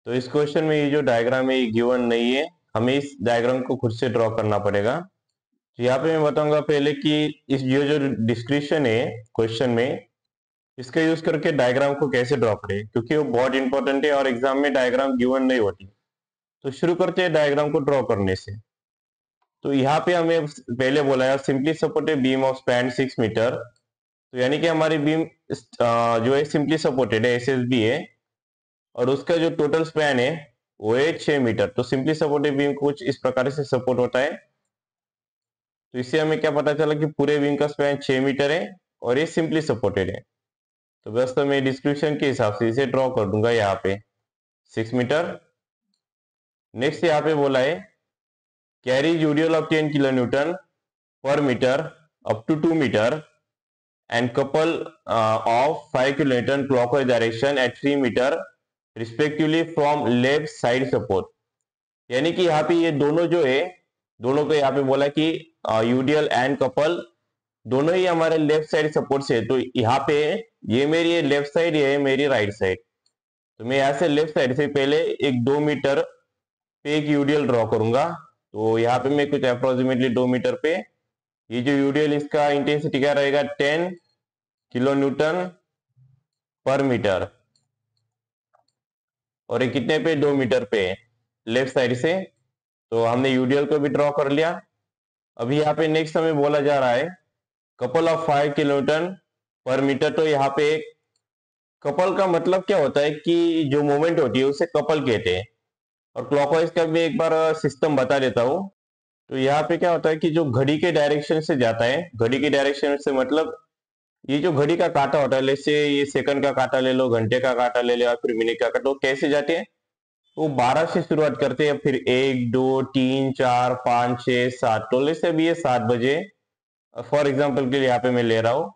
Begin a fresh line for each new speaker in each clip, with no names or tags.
तो इस क्वेश्चन में ये जो डायग्राम है ये गिवन नहीं है, हमें इस डायग्राम को खुद से ड्रॉ करना पड़ेगा। तो यहाँ पे मैं बताऊंगा पहले कि इस ये जो डिस्क्रिप्शन है क्वेश्चन में, इसका यूज करके डायग्राम को कैसे ड्रॉ करें, क्योंकि वो बहुत इंपॉर्टेंट है और एग्जाम में डायग्राम गिवन नहीं होती। तो शुरू करते हैं डायग्राम को ड्रॉ करने से। तो यहाँ पे हमें पहले बोला है simply supported beam of span 6 metre. तो यानी कि हमारी बीम जो है सिंपली सपोर्टेड है, एसएसबी है, और उसका जो टोटल स्पैन है वो है 6 मीटर। तो सिंपली सपोर्टेड बीम कुछ इस प्रकार से सपोर्ट होता है। तो इससे हमें क्या पता चला कि पूरे बीम का स्पैन 6 मीटर है और ये सिंपली सपोर्टेड है। तो बस तो मैं डिस्क्रिप्शन के हिसाब से इसे ड्रॉ कर दूंगा यहाँ पे 6 मीटर। नेक्स्ट यहाँ पे बोला है carry UDL of 10 kilo newton पर metre up to 2 metre and couple of 5 kilo newton clockwise direction at 3 metre respectively from left side support. यानी कि यहाँ पे ये दोनों जो है, दोनों को यहाँ पे बोला कि यूडियल एंड कपल दोनों ही हमारे लेफ्ट साइड सपोर्ट से है। तो यहाँ पे ये मेरी लेफ्ट साइड, ये है मेरी राइट साइड। तो मैं यहाँ से लेफ्ट साइड से पहले एक 2 मीटर पे एक यूडियल ड्रॉ करूंगा। तो यहाँ पे मैं कुछ अप्रोक्सीमेटली 2 मीटर पे ये जो यूडियल, इसका इंटेंसिटी क्या रहेगा 10 किलो न्यूटन पर मीटर, और ये कितने पे 2 मीटर पे लेफ्ट साइड से। तो हमने यूडियल को भी ड्रॉ कर लिया। अभी यहाँ पे नेक्स्ट हमें बोला जा रहा है कपल ऑफ 5 किलो न्यूटन पर मीटर। तो यहाँ पे कपल का मतलब क्या होता है कि जो मूवमेंट होती है उसे कपल कहते हैं। और क्लॉकवाइज का भी एक बार सिस्टम बता देता हूँ। तो यहाँ पे क्या होता है कि जो घड़ी के डायरेक्शन से जाता है, घड़ी के डायरेक्शन से मतलब ये जो घड़ी का कांटा होता है, जैसे ये सेकंड का कांटा ले लो, घंटे का कांटा ले लो या फिर मिनट का कांटा, वो कैसे जाते हैं, वो 12 से शुरुआत करते हैं, फिर 1 2 3 4 5 6 7, टोले से भी ये 7 बजे फॉर एग्जाम्पल के लिए यहाँ पे मैं ले रहा हूँ।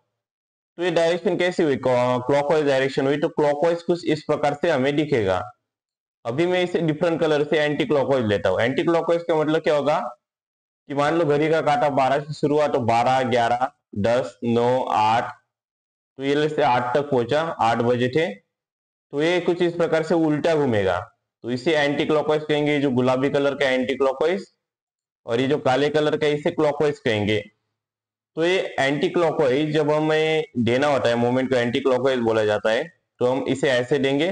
तो ये डायरेक्शन कैसी हुई, क्लॉकवाइज डायरेक्शन हुई। तो क्लॉकवाइज कुछ इस प्रकार से हमें दिखेगा। अभी मैं इसे डिफरेंट कलर से एंटी क्लॉकवाइज लेता हूँ। एंटी क्लॉकवाइज का मतलब क्या होगा कि मान लो घड़ी का कांटा 12 से शुरू हुआ, तो 12 11 10 9 8, तो ये से 8 तक पहुंचा, 8 बजे थे। तो ये कुछ इस प्रकार से उल्टा घूमेगा। तो इसे एंटी क्लॉकवाइज कहेंगे, जो गुलाबी कलर का एंटी क्लॉकवाइज, और ये जो काले कलर का इसे क्लॉकवाइज कहेंगे। तो ये एंटी क्लॉकवाइज जब हमें देना होता है मूवमेंट को एंटी क्लॉकवाइज बोला जाता है। तो हम इसे ऐसे देंगे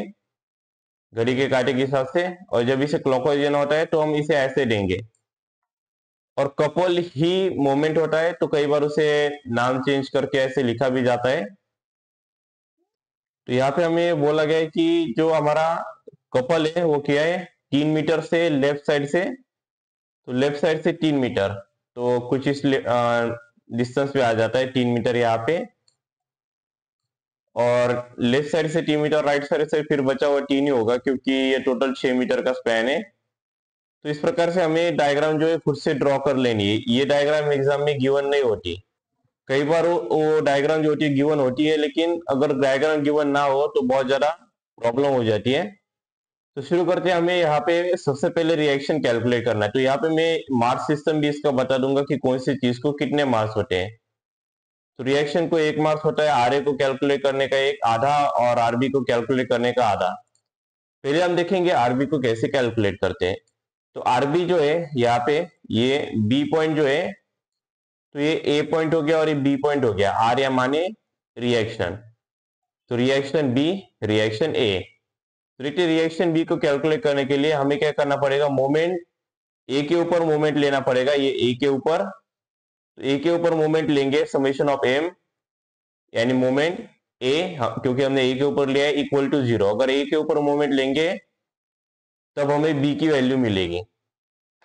घड़ी के कांटे के हिसाब से, और जब इसे क्लॉकवाइज देना होता है तो हम इसे ऐसे देंगे। और कपल ही मोमेंट होता है, तो कई बार उसे नाम चेंज करके ऐसे लिखा भी जाता है। तो यहाँ पे हमें बोला गया है कि जो हमारा कपल है वो क्या है 3 मीटर से लेफ्ट साइड से। तो लेफ्ट साइड से 3 मीटर, तो कुछ इस डिस्टेंस पे आ जाता है 3 मीटर यहाँ पे। और लेफ्ट साइड से 3 मीटर, राइट साइड से फिर बचा हुआ 3 ही होगा, क्योंकि ये टोटल 6 मीटर का स्पैन है। तो इस प्रकार से हमें डायग्राम जो है खुद से ड्रॉ कर लेनी है। ये डायग्राम एग्जाम में गिवन नहीं होती। कई बार वो डायग्राम जो होती है गिवन होती है, लेकिन अगर डायग्राम गिवन ना हो तो बहुत ज्यादा प्रॉब्लम हो जाती है। तो शुरू करते हैं। हमें यहाँ पे सबसे पहले रिएक्शन कैलकुलेट करना है। तो यहाँ पे मैं मार्क्स सिस्टम भी इसका बता दूंगा कि कौन सी चीज को कितने मार्क्स होते हैं। तो रिएक्शन को 1 मार्क्स होता है, आरए को कैलकुलेट करने का 1 आधा, और आरबी को कैलकुलेट करने का आधा। पहले हम देखेंगे आरबी को कैसे कैलकुलेट करते हैं। तो आरबी जो है यहाँ पे, ये बी पॉइंट जो है, तो ये ए पॉइंट हो गया और ये बी पॉइंट हो गया। आर या माने रिएक्शन, तो रिएक्शन बी, रिएक्शन ए। तो देखिए रिएक्शन बी को कैलकुलेट करने के लिए हमें क्या करना पड़ेगा, मोमेंट ए के ऊपर मोमेंट लेना पड़ेगा। ये ए के ऊपर, तो ए के ऊपर मोमेंट लेंगे समेशन ऑफ एम, यानी मोमेंट ए, क्योंकि हमने ए के ऊपर लिया है, इक्वल टू 0। अगर ए के ऊपर मोमेंट लेंगे तब हमें बी की वैल्यू मिलेगी।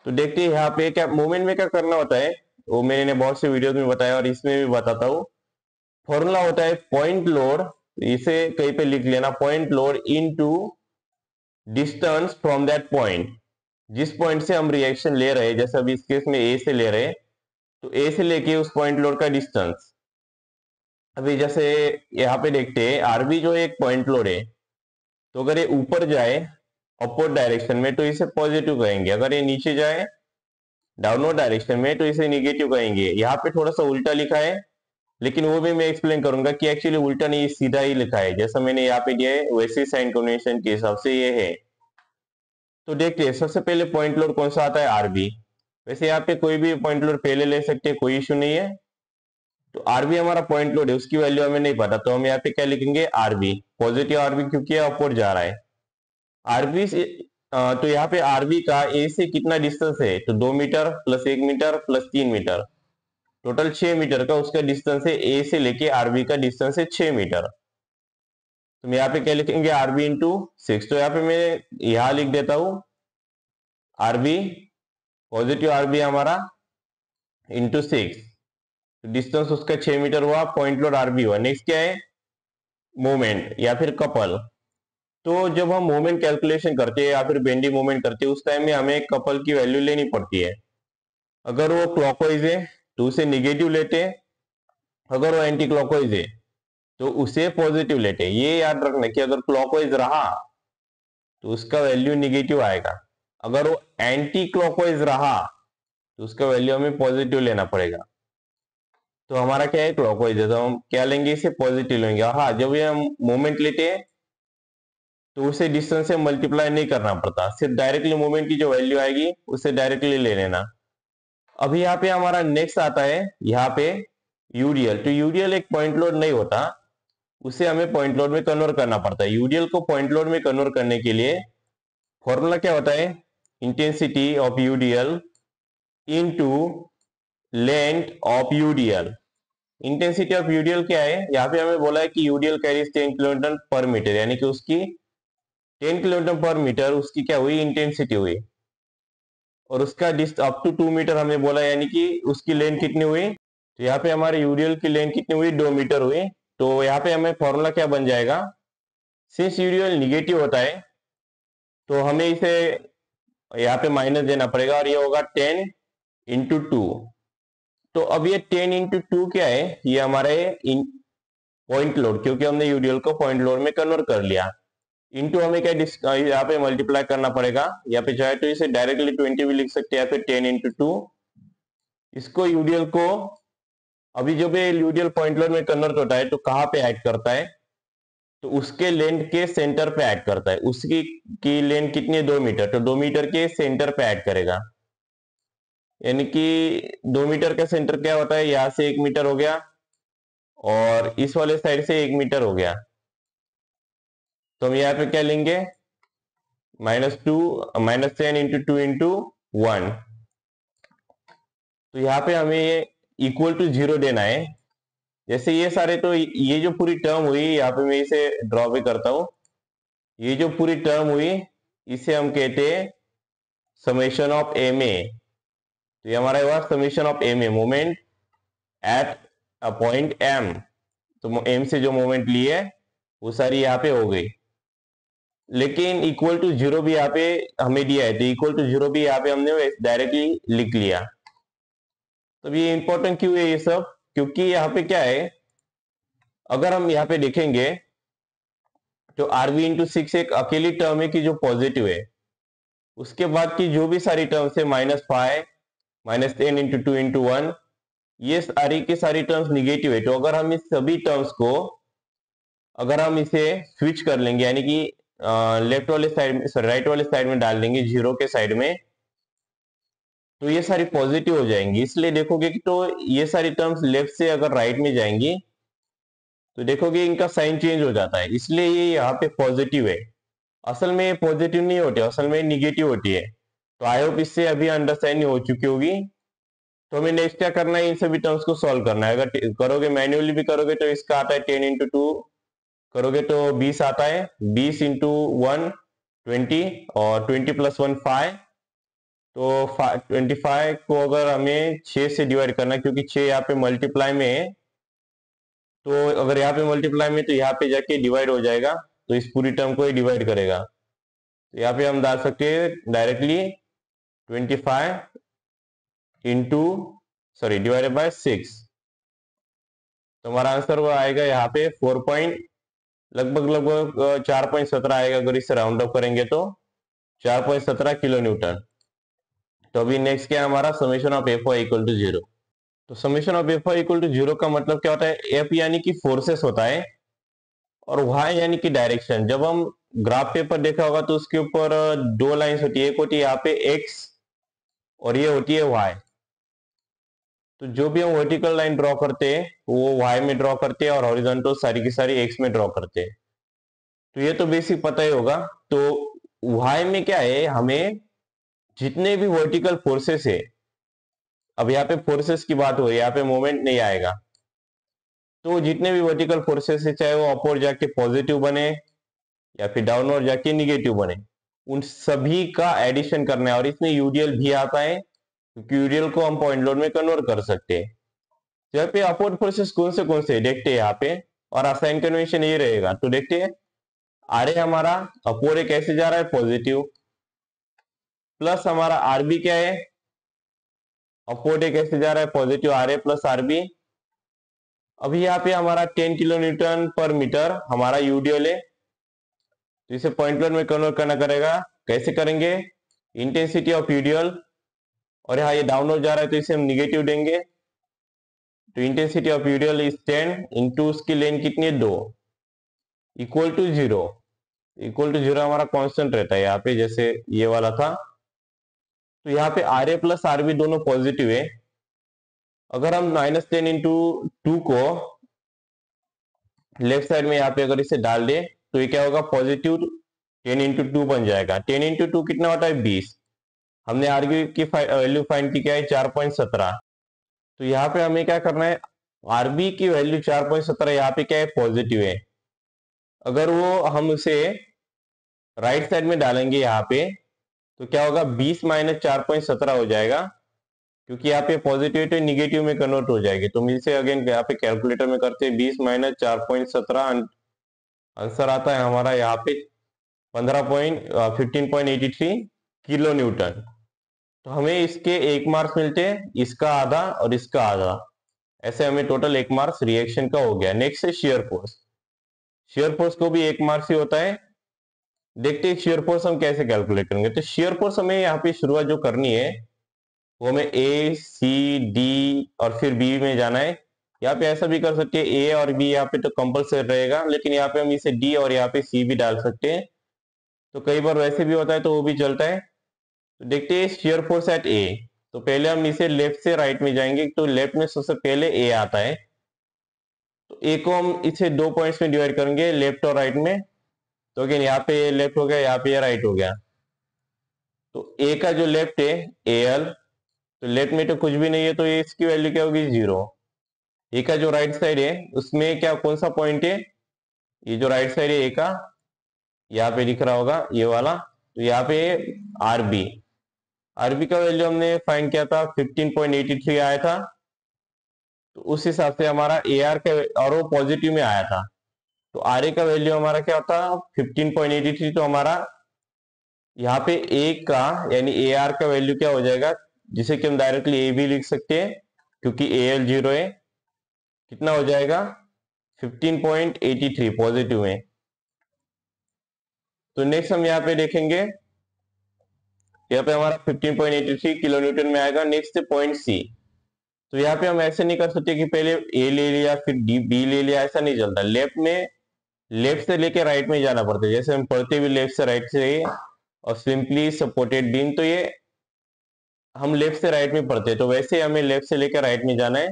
तो देखते हैं यहाँ पे क्या मोमेंट में क्या करना होता है, वो मैंने बहुत से वीडियोस में बताया और इसमें भी बताता हूँ। फॉर्मूला होता है पॉइंट लोड, इसे कहीं पे लिख लेना, point load into distance from that point. जिस पॉइंट से हम रिएक्शन ले रहे हैं, जैसे अभी इस केस में ए से ले रहे हैं, तो ए से लेके उस पॉइंट लोड का डिस्टेंस। अभी जैसे यहाँ पे देखते हैं आरबी जो एक पॉइंट लोड है, तो अगर ये ऊपर जाए अपवर्ड डायरेक्शन में तो इसे पॉजिटिव कहेंगे, अगर ये नीचे जाए डाउनवर्ड डायरेक्शन में तो इसे निगेटिव कहेंगे। यहाँ पे थोड़ा सा उल्टा लिखा है, लेकिन वो भी मैं एक्सप्लेन करूंगा कि एक्चुअली उल्टा नहीं, सीधा ही लिखा है। जैसा मैंने यहाँ पे दिया है वैसे साइन कन्वेंशन के हिसाब से ये है। तो देखते हैं सबसे पहले पॉइंट लोड कौन सा आता है, आरबी। वैसे यहाँ पे कोई भी पॉइंट लोड पहले ले सकते हैं, कोई इश्यू नहीं है। तो आरबी हमारा पॉइंट लोड है, उसकी वैल्यू हमें नहीं पता, तो हम यहाँ पे क्या लिखेंगे, आरबी, पॉजिटिव आरबी, क्योंकि अपवर्ड जा रहा है आरबी से। तो यहाँ पे आरबी का ए से कितना डिस्टेंस है, तो 2 metre plus 1 metre plus 3 metre, total 6 metre का उसका डिस्टेंस है। ए से लेके आरबी का डिस्टेंस है 6 मीटर। तो मैं यहाँ पे क्या लिखेंगे, आरबी इंटू 6। तो यहाँ पे मैं यहाँ लिख देता हूं आरबी, पॉजिटिव आरबी हमारा इंटू 6, डिस्टेंस उसका 6 मीटर हुआ, पॉइंट लोड आरबी हुआ। नेक्स्ट क्या है, मोमेंट या फिर कपल। तो जब हम मोमेंट कैलकुलेशन करते हैं या फिर बेंडिंग मोमेंट करते हैं, उस टाइम में हमें कपल की वैल्यू लेनी पड़ती है। अगर वो क्लॉकवाइज है तो उसे निगेटिव लेते हैं, अगर वो एंटी क्लॉकवाइज है तो उसे पॉजिटिव लेते हैं। ये याद रखना कि अगर क्लॉकवाइज रहा तो उसका वैल्यू निगेटिव आएगा, अगर वो एंटी क्लॉकवाइज रहा तो उसका वैल्यू हमें पॉजिटिव लेना पड़ेगा। तो हमारा क्या है, क्लॉकवाइज है, तो हम क्या लेंगे, इसे पॉजिटिव लेंगे। हाँ, जब ये हम मोमेंट लेते हैं तो उसे डिस्टेंस से मल्टीप्लाई नहीं करना पड़ता, सिर्फ डायरेक्टली मोमेंट की जो वैल्यू आएगी उसे डायरेक्टली ले लेना। अभी यहाँ पे हमारा नेक्स्ट आता है यहाँ पे यूडीएल। तो यूडीएल एक पॉइंट लोड नहीं होता, उसे हमें पॉइंट लोड में कन्वर्ट करना पड़ता है। यूडीएल को पॉइंट लोड में कन्वर्ट करने के लिए फॉर्मूला क्या होता है, intensity of UDL into length of UDL. Intensity of UDL क्या है, यहाँ पे हमें बोला है कि यूडीएल कैरीज 10 किलोमीटर पर मीटर, यानी कि उसकी 10 किलोमीटर पर मीटर उसकी क्या हुई, इंटेंसिटी हुई। और उसका अप टू 2 मीटर हमें बोला, यानी कि उसकी लेंथ कितनी हुई। तो यहाँ पे हमारे यूडीएल की लेंथ कितनी हुई, 2 मीटर हुई। तो यहाँ पे हमें फॉर्मूला क्या बन जाएगा, सिंस यूडीएल निगेटिव होता है तो हमें इसे यहाँ पे माइनस देना पड़ेगा, और ये होगा 10 इंटू 2। तो अब ये 10 इंटू 2 क्या है, ये हमारे पॉइंट लोड, क्योंकि हमने यूडीएल को पॉइंट लोड में कन्वर्ट कर लिया। इंटू हमें क्या यहाँ पे मल्टीप्लाई करना पड़ेगा, यहाँ पे चाहे तो इसे डायरेक्टली 20 भी लिख सकते हैं, या फिर 10 इंटू 2। इसको यूडीएल को अभी जब ये यूडीएल पॉइंट लोड में कन्वर्ट होता है तो कहाँ पे ऐड करता है, तो उसके लेंथ के सेंटर पे ऐड करता है। उसकी की लेंथ कितनी है, 2 मीटर, तो 2 मीटर के सेंटर पे ऐड करेगा। यानी कि 2 मीटर का सेंटर क्या होता है, यहां से 1 मीटर हो गया और इस वाले साइड से 1 मीटर हो गया। तो हम यहाँ पे क्या लेंगे, -10 इंटू 2 इंटू 1। तो यहाँ पे हमें ये इक्वल टू 0 देना है। जैसे ये सारे, तो ये जो पूरी टर्म हुई, यहाँ पे मैं इसे ड्रॉ भी करता हूं, ये जो पूरी टर्म हुई इसे हम कहते हैं समेशन ऑफ एम ए। तो ये हमारा हुआ summation of M A, moment at a point M. तो एम से जो मोमेंट ली है वो सारी यहाँ पे हो गई। लेकिन इक्वल टू 0 भी यहाँ पे हमें दिया है, तो इक्वल टू 0 भी यहाँ पे हमने डायरेक्टली लिख लिया। तो ये इंपॉर्टेंट क्यों है ये सब, क्योंकि यहाँ पे क्या है, अगर हम यहाँ पे देखेंगे तो आरबी इंटू 6 एक अकेली टर्म है कि जो पॉजिटिव है। उसके बाद की जो भी सारी टर्म्स है, -5, -10 इंटू 2 इंटू 1, ये सारी की सारी टर्म्स निगेटिव है। तो अगर हम इस सभी टर्म्स को, अगर हम इसे स्विच कर लेंगे, यानी कि लेफ्ट वाले साइड, सॉरी राइट वाले साइड में डाल देंगे, 0 के साइड में, तो ये सारी पॉजिटिव हो जाएंगी। इसलिए देखोगे कि तो ये सारी टर्म्स लेफ्ट से अगर राइट में जाएंगी तो देखोगे इनका साइन चेंज हो जाता है, इसलिए ये यहाँ पे पॉजिटिव है। असल में ये पॉजिटिव नहीं होती, असल में निगेटिव होती है। तो आई होप इससे अभी अंडरस्टैंडिंग हो चुकी होगी। तो हमें नेक्स्ट क्या करना है, इन सभी टर्म्स को सॉल्व करना है। अगर करोगे मैन्युअली भी करोगे तो इसका आता है 10 इंटू 2 करोगे तो 20 आता है, 20 इंटू 1 20, और 20 प्लस 1 5। तो 25 को अगर हमें 6 से डिवाइड करना है, क्योंकि 6 यहाँ पे मल्टीप्लाई में है, तो अगर यहाँ पे मल्टीप्लाई में तो यहाँ पे जाके डिवाइड हो जाएगा, तो इस पूरी टर्म को ही डिवाइड करेगा। तो यहाँ पे हम डाल सकते हैं डायरेक्टली 25 इंटू डिवाइडेड बाय 6। तो हमारा आंसर वो आएगा यहाँ पे 4 लगभग 4.17 आएगा। अगर इसे राउंड अप करेंगे तो 4.17 किलो न्यूटन। तो अभी नेक्स्ट क्या है हमारा, summation of F Y equal to 0। तो summation of F Y equal to 0 का मतलब क्या होता है, एफ यानी कि फोर्सेस होता है और y यानी कि डायरेक्शन। जब हम ग्राफ पेपर देखा होगा तो उसके ऊपर दो लाइंस होती है, एक होती है यहाँ पे x और ये होती है y। तो जो भी हम वर्टिकल लाइन ड्रॉ करते हैं वो y में ड्रॉ करते हैं और हॉरिजॉन्टल सारी की सारी x में ड्रॉ करते हैं। तो ये तो बेसिक पता ही होगा। तो y में क्या है, हमें जितने भी वर्टिकल फोर्सेस है, अब यहाँ पे फोर्सेस की बात हो रही है, यहाँ पे मोमेंट नहीं आएगा, तो जितने भी वर्टिकल फोर्सेस है चाहे वो अपवर्ड जाके पॉजिटिव बने या फिर डाउनवर्ड जाके निगेटिव बने, उन सभी का एडिशन करना है। और इसमें यूडीएल भी आता है क्योंकि यूडीएल को हम पॉइंट लोड में कन्वर्ट कर सकते हैं। यहाँ पे अपवर्ड फोर्सेस कौन से देखते हैं यहाँ पे, और असाइन कन्वेंशन ये रहेगा। तो देखते हैं आर ए हमारा अपवर्ड कैसे जा रहा है, पॉजिटिव, प्लस हमारा आरबी क्या है, अपवर्ड कैसे जा रहा है, positive, R A plus RB. अभी यहाँ पे हमारा 10 किलो न्यूटन पर मीटर हमारा यूडीएल है, तो इसे पॉइंट लोड में कन्वर्ट करना करेगा। कैसे करेंगे, इंटेंसिटी ऑफ यूडीएल, और यहाँ ये डाउनवर्ड जा रहा है तो इसे हम निगेटिव देंगे। तो intensity of UDL is 10 into उसकी लेंथ कितनी है 2, इक्वल टू 0। इक्वल टू 0 हमारा कांस्टेंट रहता है यहाँ पे, जैसे ये वाला था। तो यहाँ पे आर ए प्लस आरबी दोनों पॉजिटिव है। अगर हम -10 इंटू 2 को लेफ्ट साइड में यहाँ पे अगर इसे डाल दे तो ये क्या होगा, पॉजिटिव 10 इंटू 2 बन जाएगा। 10 इंटू 2 कितना होता है, 20। हमने आरबी की वैल्यू फाइंड की क्या है, 4.17। तो यहाँ पे हमें क्या करना है, आरबी की वैल्यू 4.17 यहाँ पे क्या है, पॉजिटिव है। अगर वो हम उसे राइट साइड में डालेंगे यहाँ पे तो क्या होगा, 20 माइनस 4.17 हो जाएगा, क्योंकि यहाँ पे पॉजिटिव तो निगेटिव में कन्वर्ट हो जाएगी। तो इसे अगेन यहाँ पे कैलकुलेटर में करते हैं, 20 माइनस 4.17, आंसर आता है हमारा यहाँ पे 15.83 किलो न्यूटन। तो हमें इसके 1 मार्क्स मिलते हैं, इसका आधा और इसका आधा, ऐसे हमें टोटल 1 मार्क्स रिएक्शन का हो गया। नेक्स्ट है शियर फोर्स। शियर फोर्स को भी 1 मार्क्स ही होता है। देखते हैं शियर फोर्स हम कैसे कैलकुलेट करेंगे। तो शियर फोर्स हमें यहाँ पे शुरुआत जो करनी है वो हमें ए सी डी और फिर बी में जाना है। यहाँ पे ऐसा भी कर सकते हैं, ए और बी यहाँ पे तो कंपलसरी रहेगा, लेकिन यहाँ पे हम इसे डी और यहाँ पे सी भी डाल सकते हैं। तो कई बार वैसे भी होता है तो वो भी चलता है। तो देखते हैं शियर फोर्स एट ए। तो पहले हम इसे लेफ्ट से राइट में जाएंगे, तो लेफ्ट में सबसे पहले ए आता है। तो ए को हम इसे 2 पॉइंट्स में डिवाइड करेंगे, लेफ्ट और राइट में। तो अगेन यहाँ पे ए लेफ्ट हो गया, यहाँ पे राइट हो गया। तो ए का जो लेफ्ट है ए एल, तो लेफ्ट में तो कुछ भी नहीं है, तो ये इसकी वैल्यू क्या होगी, 0। ए का जो राइट साइड है उसमें क्या, कौन सा पॉइंट है, ये जो राइट साइड है ए का, यहाँ पे दिख रहा होगा ये वाला। तो यहाँ पे आरबी, आरबी का वैल्यू हमने फाइंड किया था 15.83 आया था। तो उस हिसाब से हमारा ए आर का, और वो पॉजिटिव में आया था, तो आर ए का वैल्यू हमारा क्या होता 15.83। तो हमारा यहाँ पे ए का यानी ए आर का वैल्यू क्या हो जाएगा, जिसे कि हम डायरेक्टली ए भी लिख सकते हैं क्योंकि ए एल 0 है। कितना हो जाएगा, 15.83 पॉजिटिव में। तो नेक्स्ट हम यहाँ पे देखेंगे, यहाँ पे हमारा 15.83 किलो न्यूटन में आएगा। नेक्स्ट है पॉइंट सी। तो यहाँ पे हम ऐसे नहीं कर सकते कि पहले ए ले लिया फिर डी बी ले लिया, ऐसा नहीं चलता। लेफ्ट में, लेफ्ट से लेके राइट में जाना पड़ता है। जैसे हम पढ़ते भी लेफ्ट से राइट से, और सिंपली सपोर्टेड बीम, तो ये हम लेफ्ट से राइट में पढ़ते हैं, तो वैसे हमें लेफ्ट से लेकर राइट में जाना है।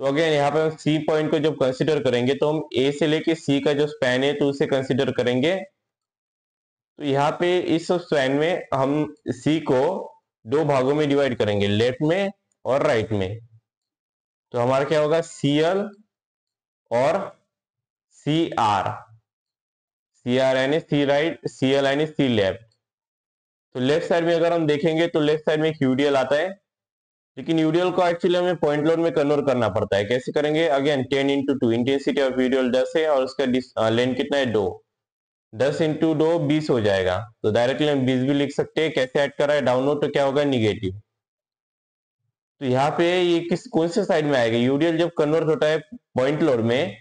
तो अगेन यहाँ पे हम सी पॉइंट को जब कंसीडर करेंगे तो हम ए से लेके सी का जो स्पैन है तो उसे कंसीडर करेंगे। तो यहाँ पे इस स्पैन में हम सी को 2 भागों में डिवाइड करेंगे, लेफ्ट में और राइट में। तो हमारा क्या होगा, सी एल और सी आर, सी आर यानी सी राइट, सी एल यानी सी लेफ्ट। तो लेफ्ट साइड में अगर हम देखेंगे तो लेफ्ट साइड में एक यूडीएल आता है, लेकिन यूडीएल को एक्चुअली हमें पॉइंट लोड में कन्वर्ट करना पड़ता है। कैसे करेंगे, again 10 into 2, intensity of UDL 10 है और उसका लेंथ कितना है 2, 10 इंटू 2 20 हो जाएगा। तो डायरेक्टली हम 20 भी लिख सकते हैं। कैसे ऐड कर रहा है, डाउनवर्ड, तो क्या होगा, निगेटिव। तो यहाँ पे ये कौन से साइड में आएगा, यूडीएल जब कन्वर्ट होता है पॉइंट लोड में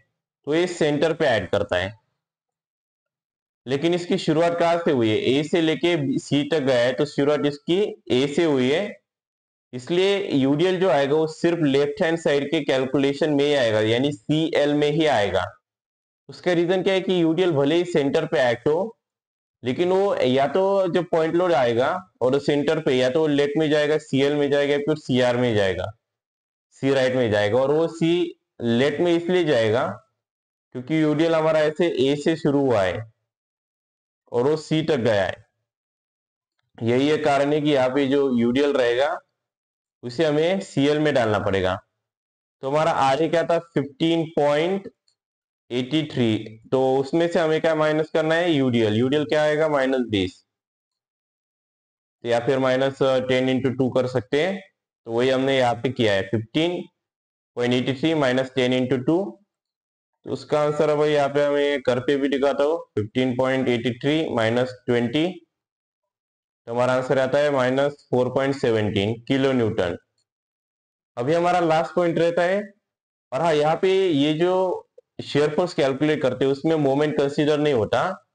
तो ये सेंटर पे ऐड करता है। लेकिन इसकी शुरुआत कहां से हुई है, ए से लेके सी तक गया है, तो शुरुआत इसकी ए से हुई है। इसलिए यूडीएल जो आएगा वो सिर्फ लेफ्ट हैंड साइड के कैलकुलेशन में ही आएगा, यानी सी एल में ही आएगा। उसका रीजन क्या है कि यूडीएल भले ही सेंटर पे एक्ट हो, लेकिन वो या तो जब पॉइंट लोड आएगा और सेंटर पे या तो लेट में जाएगा, सीएल में जाएगा, फिर सीआर में जाएगा, सी राइट में जाएगा। और वो सी लेट में इसलिए जाएगा क्योंकि यूडीएल हमारा ऐसे ए से शुरू हुआ है और वो सी तक गया है। यही एक कारण है कि यहाँ पे जो यूडीएल रहेगा उसे हमें सीएल में डालना पड़ेगा। तो हमारा आर क्या था 15.83, तो उसमें से हमें क्या माइनस करना है, यूडीएल। यूडीएल क्या आएगा -20, तो या फिर -10 × 2 कर सकते हैं। तो वही हमने यहाँ पे किया है 15.83 -10 × 2। तो उसका आंसर है भाई यहाँ पे हमें कर पे भी दिखाता हूँ 15.83 -20, तो हमारा आंसर आता है -4.17 किलो न्यूटन। अभी हमारा लास्ट पॉइंट रहता है, और हाँ यहाँ पे ये जो शेयर फोर्स कैलकुलेट करते हैं उसमें मोमेंट कंसीडर नहीं होता,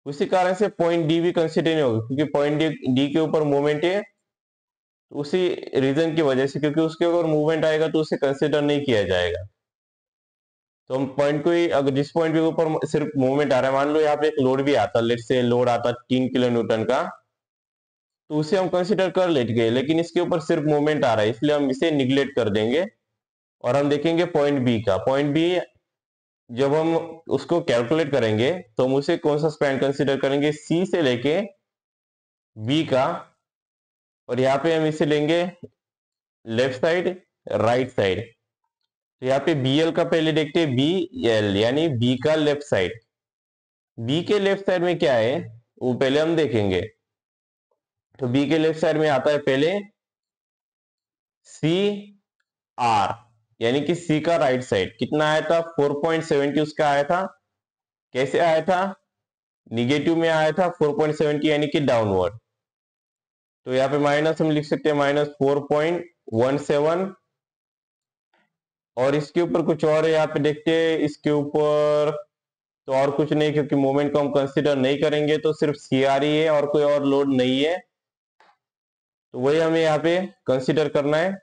उसी कारण से पॉइंट डी भी कंसीडर नहीं होगा, क्योंकि पॉइंट डी के ऊपर मोमेंट है। तो उसी रीजन की वजह से, क्योंकि उसके ऊपर मूवमेंट आएगा तो उसे कंसीडर नहीं किया जाएगा। तो हम पॉइंट को ही, अगर जिस पॉइंट के ऊपर सिर्फ मूवमेंट आ रहा है, मान लो यहाँ पे एक लोड भी आता, लेट से लोड आता 3 किलो न्यूटन का, तो उसे हम कंसीडर कर लेंगे, लेकिन इसके ऊपर सिर्फ मूवमेंट आ रहा है इसलिए हम इसे निग्लेक्ट कर देंगे। और हम देखेंगे पॉइंट बी का। पॉइंट बी जब हम उसको कैलकुलेट करेंगे तो हम उसे कौन सा स्पैन कंसीडर करेंगे, सी से लेके बी का, और यहाँ पे हम इसे लेंगे लेफ्ट साइड, राइट साइड। तो यहाँ पे बी एल का पहले देखते हैं, बी एल यानी बी का लेफ्ट साइड। बी के लेफ्ट साइड में क्या है वो पहले हम देखेंगे। तो बी के लेफ्ट साइड में आता है पहले सी आर, यानी कि सी का राइट साइड। कितना आया था 4.70 उसका आया था। कैसे आया था, निगेटिव में आया था 4.70 यानी कि डाउनवर्ड। तो यहाँ पे माइनस हम लिख सकते हैं -4.17। और इसके ऊपर कुछ और है, यहाँ पे देखते हैं इसके ऊपर तो और कुछ नहीं, क्योंकि मोमेंट को हम कंसीडर नहीं करेंगे, तो सिर्फ सीआर ही है और कोई और लोड नहीं है। तो वही हमें यहाँ पे कंसीडर करना है।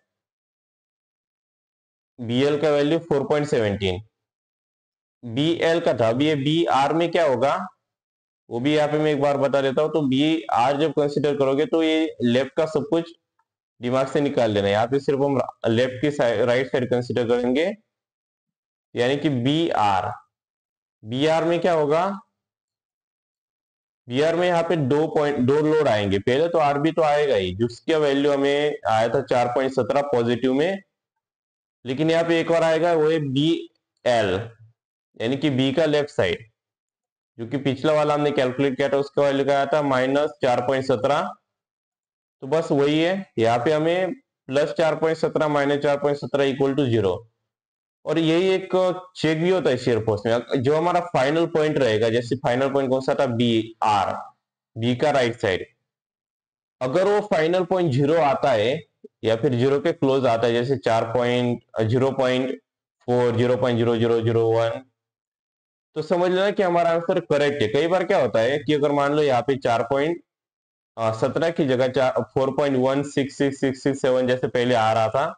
बीएल का वैल्यू 4.17 बीएल का था। अभी ये बी आर में क्या होगा वो भी यहाँ पे मैं एक बार बता देता हूँ। तो बी आर जब कंसीडर करोगे तो ये लेफ्ट का सब कुछ दिमाग से निकाल देना है। यहाँ पे सिर्फ हम लेफ्ट की साइड, राइट साइड कंसीडर करेंगे, यानी कि बी आर में क्या होगा, बी आर में यहाँ पे दो लोड आएंगे। पहले तो आरबी तो आएगा ही, जिसका वैल्यू हमें आया था 4.17 पॉजिटिव में, लेकिन यहाँ पे एक और आएगा, वो है बी एल, यानी कि बी का लेफ्ट साइड, जो कि पिछला वाला हमने कैलकुलेट किया था उसका वैल्यू क्या आया था -4.17। तो बस वही है, यहाँ पे हमें +4.17 -4.17 इक्वल टू 0। और यही एक चेक भी होता है शेयर फोर्स में, जो हमारा फाइनल पॉइंट रहेगा। जैसे फाइनल पॉइंट कौन सा था, बी आर, बी का राइट साइड। अगर वो फाइनल पॉइंट 0 आता है या फिर 0 के क्लोज आता है, जैसे 0.4 0.0001, तो समझ लेना कि हमारा आंसर करेक्ट है। कई बार क्या होता है कि अगर मान लो यहाँ पे 4.17 की जगह 4.166667 जैसे पहले आ रहा था,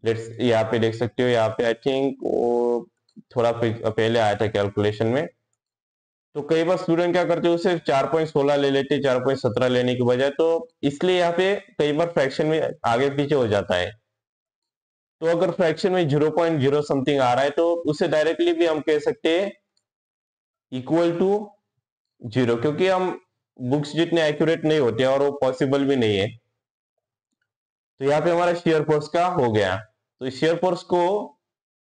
लेट्स यहाँ पे देख सकते हो, यहाँ पे आई थिंक वो थोड़ा पहले आया था कैलकुलेशन में। तो कई बार स्टूडेंट क्या करते हैं, उसे 4.16 ले लेते, 4.17 लेने की बजाय। तो इसलिए यहाँ पे कई बार फ्रैक्शन में आगे पीछे हो जाता है। तो अगर फ्रैक्शन में 0.0 समथिंग आ रहा है तो उसे डायरेक्टली भी हम कह सकते हैं इक्वल टू 0, क्योंकि हम बुक्स जितने एक्यूरेट नहीं होते और वो पॉसिबल भी नहीं है। तो यहाँ पे हमारा शेयर फोर्स का हो गया। तो शेयर फोर्स को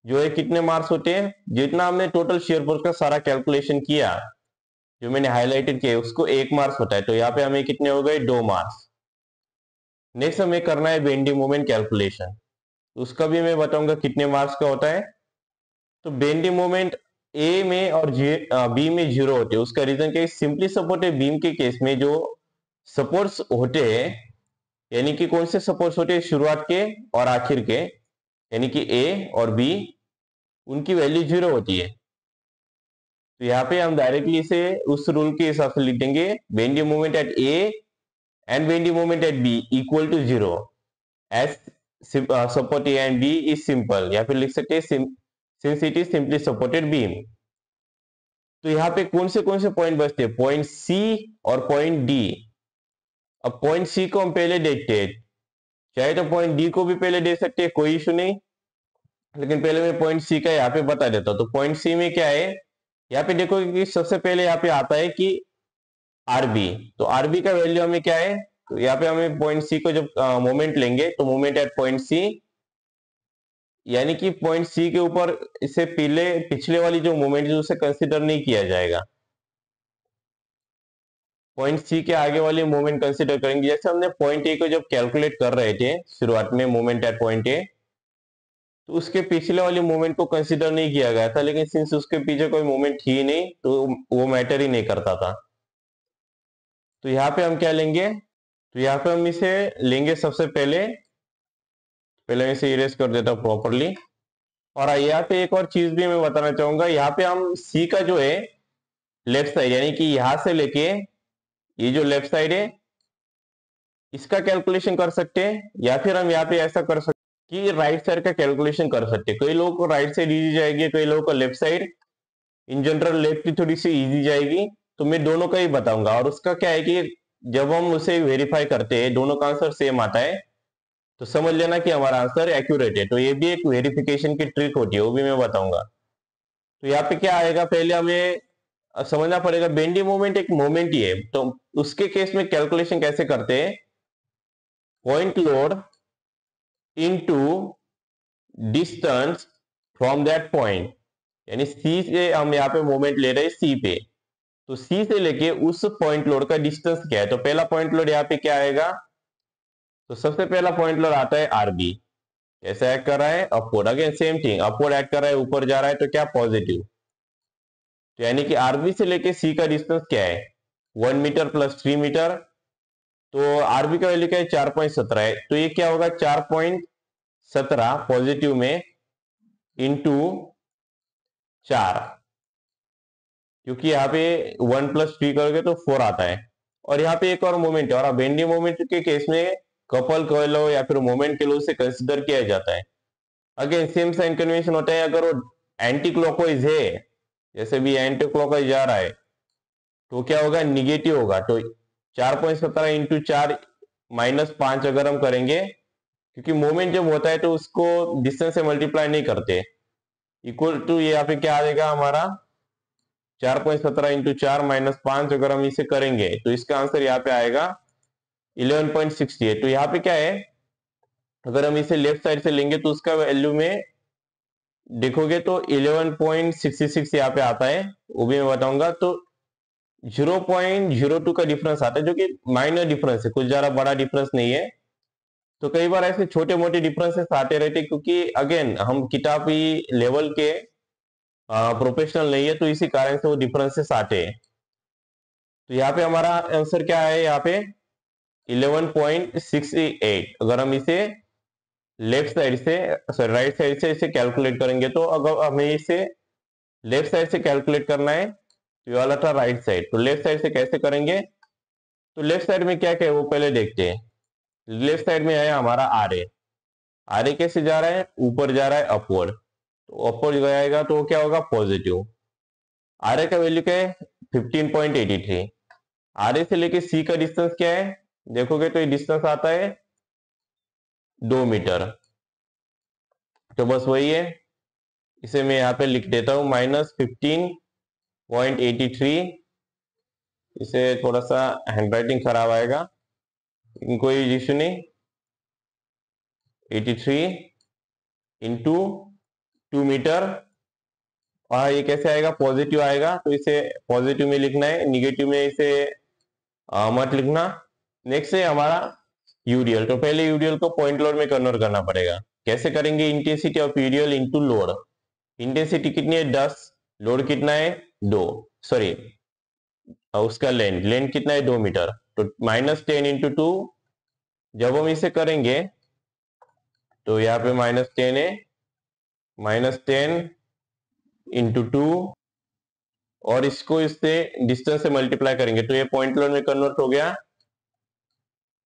जो है कितने मार्क्स होते हैं, जितना हमने टोटल शेयर फोर्स का सारा कैलकुलेशन किया जो मैंने हाईलाइटेड किया उसको 1 मार्क्स होता है। तो यहाँ पे हमें कितने हो गए, 2 मार्क्स। नेक्स्ट हमें करना है बेंडी मोमेंट कैलकुलेशन, उसका भी मैं बताऊंगा कितने मार्क्स का होता है। तो बेंडी मोमेंट ए में और बी में 0 होते हैं। उसका रीजन क्या है, सिंपली सपोर्टेड बीम के केस में जो सपोर्ट्स होते हैं, यानी कि कौन से सपोर्ट्स होते हैं, शुरुआत के और आखिर के, यानी कि ए और बी, उनकी वैल्यू 0 होती है। तो यहाँ पे हम डायरेक्टली इसे उस रूल के हिसाब से लिख देंगे, bending moment at A and bending moment at B equal to 0 as support A and B is simple. या फिर लिख सकते हैं since it is simply supported beam. तो यहाँ पे कौन से पॉइंट बचते हैं, पॉइंट सी और पॉइंट डी। अब पॉइंट सी को हम पहले देखते हैं, चाहे तो पॉइंट डी को भी पहले दे सकते हैं, कोई इशू नहीं, लेकिन पहले मैं पॉइंट सी का यहाँ पे बता देता हूं। तो पॉइंट सी में क्या है, यहाँ पे देखो कि सबसे पहले यहाँ पे आता है कि आरबी। तो आरबी का वैल्यू हमें क्या है, तो यहाँ पे हमें पॉइंट सी को जब मोमेंट लेंगे तो मोमेंट एट पॉइंट सी, यानी कि पॉइंट सी के ऊपर इससे पिछले वाली जो मोमेंट है उसे कंसिडर नहीं किया जाएगा, पॉइंट सी के आगे वाली मोमेंट कंसिडर करेंगे। जैसे हमने पॉइंट ए को जब कैलकुलेट कर रहे थे शुरुआत में, मोमेंट एट पॉइंट ए, तो उसके पिछले वाली मूवमेंट को कंसीडर नहीं किया गया था, लेकिन सिंस उसके पीछे कोई मूवमेंट थी नहीं तो वो मैटर ही नहीं करता था। तो यहाँ पे हम क्या लेंगे, तो यहाँ पे हम इसे लेंगे सबसे पहले मैं इसे इरेज कर देता हूँ प्रॉपरली। और यहाँ पे एक और चीज भी मैं बताना चाहूंगा, यहाँ पे हम सी का जो है लेफ्ट साइड, यानी कि यहां से लेके ये जो लेफ्ट साइड है इसका कैलकुलेशन कर सकते हैं, या फिर हम यहाँ पे ऐसा कर सकते कि राइट साइड का कैलकुलेशन कर सकते हैं। कई लोगों को राइट साइड इजी जाएगी, कई लोगों को left side, in general left की थोड़ी सी इजी जाएगी। तो मैं दोनों का ही बताऊंगा। और उसका क्या है कि जब हम उसे वेरीफाई करते हैं दोनों का आंसर सेम आता है तो समझ लेना कि हमारा आंसर एक्यूरेट है। तो ये भी एक वेरिफिकेशन की ट्रिक होती है, वो भी मैं बताऊंगा। तो यहाँ पे क्या आएगा, पहले हमें समझना पड़ेगा बेंडी मोमेंट एक मोमेंट ही है, तो उसके केस में कैलकुलेशन कैसे करते हैं, point load into distance from that point, यानी सी से हम यहाँ पे मोमेंट ले रहे हैं सी पे, तो सी से लेके उस पॉइंट लोड का डिस्टेंस क्या है। तो पहला पॉइंट लोड यहाँ पे क्या आएगा, तो सबसे पहला पॉइंट लोड आता है आरबी, कैसे ऐड कर रहा है, upward, again same thing, upward add कर रहा है, ऊपर जा रहा है तो क्या, पॉजिटिव। तो यानी कि आरबी से लेके सी का डिस्टेंस क्या है, 1 मीटर प्लस 3 मीटर। तो आरबी का वैल्यू क्या है, 4.17 है, तो ये क्या होगा 4.17 पॉजिटिव में इंटू 4, क्योंकि यहाँ पे 1 प्लस 3 करोगे तो 4 आता है। और यहाँ पे एक और मोमेंट है, और बेंडी मोमेंट के केस में कपल कह लो या फिर मोमेंट के लो से कंसिडर किया जाता है। अगेन सेम साइन कन्वेंशन होता है, अगर वो एंटी क्लॉकवाइज है, जैसे भी एंटी क्लॉकवाइज जा रहा है तो क्या होगा, निगेटिव होगा। तो 4.17 इंटू 4 -5 अगर हम करेंगे, क्योंकि मोमेंट जब होता है तो उसको डिस्टेंस से मल्टीप्लाई नहीं करते, इक्वल टू ये यहाँ पे क्या आ जाएगा हमारा 4.17 इंटू 4 -5, अगर हम इसे करेंगे तो इसका आंसर यहाँ पे आएगा 11.68। तो यहाँ पे क्या है, अगर हम इसे लेफ्ट साइड से लेंगे तो उसका वैल्यू में देखोगे तो 11.66 यहाँ पे आता है, वो भी मैं बताऊंगा। तो 0.02 का डिफरेंस आता है, जो कि माइनर डिफरेंस है, कुछ ज्यादा बड़ा डिफरेंस नहीं है। तो कई बार ऐसे छोटे मोटे डिफरेंसेस आते रहते, क्योंकि अगेन हम किताबी लेवल के प्रोफेशनल नहीं है, तो इसी कारण से वो डिफरेंसेस आते हैं। तो यहाँ पे हमारा आंसर क्या है, यहाँ पे 11.68। अगर हम इसे लेफ्ट साइड से, सॉरी राइट साइड से इसे कैलकुलेट करेंगे, तो अगर हमें इसे लेफ्ट साइड से कैलकुलेट करना है तो ये वाला था राइट साइड, तो लेफ्ट साइड से कैसे करेंगे, तो लेफ्ट साइड में क्या क्या है वो पहले देखते हैं। लेफ्ट साइड में है हमारा आर ए, आर ए कैसे जा रहा है, ऊपर जा रहा है अपवर्ड, तो अपवर्ड जाएगा तो क्या होगा, पॉजिटिव। आर ए का वैल्यू क्या है 15.83। आर ए से लेके सी का डिस्टेंस क्या है, देखोगे तो ये डिस्टेंस आता है 2 मीटर। तो बस वही है, इसे मैं यहाँ पे लिख देता हूं -15.83। इसे थोड़ा सा हैंडराइटिंग खराब आएगा, लेकिन कोई इश्यू नहीं। 83 इंटू 2 मीटर, और ये कैसे आएगा, पॉजिटिव आएगा, तो इसे पॉजिटिव में लिखना है, निगेटिव में इसे मत लिखना। नेक्स्ट है हमारा यूडीएल। तो पहले यूडीएल को पॉइंट लोड में कन्वर्ट करना पड़ेगा। कैसे करेंगे, intensity of UDL into load. Intensity कितनी है 10, लोड कितना है 2, सॉरी उसका लेंथ कितना है 2 मीटर, तो -10 इंटू 2। जब हम इसे करेंगे तो यहाँ पे -10 है, -10 इंटू 2, और इसको इससे डिस्टेंस से मल्टीप्लाई करेंगे तो ये पॉइंट लोड में कन्वर्ट हो गया।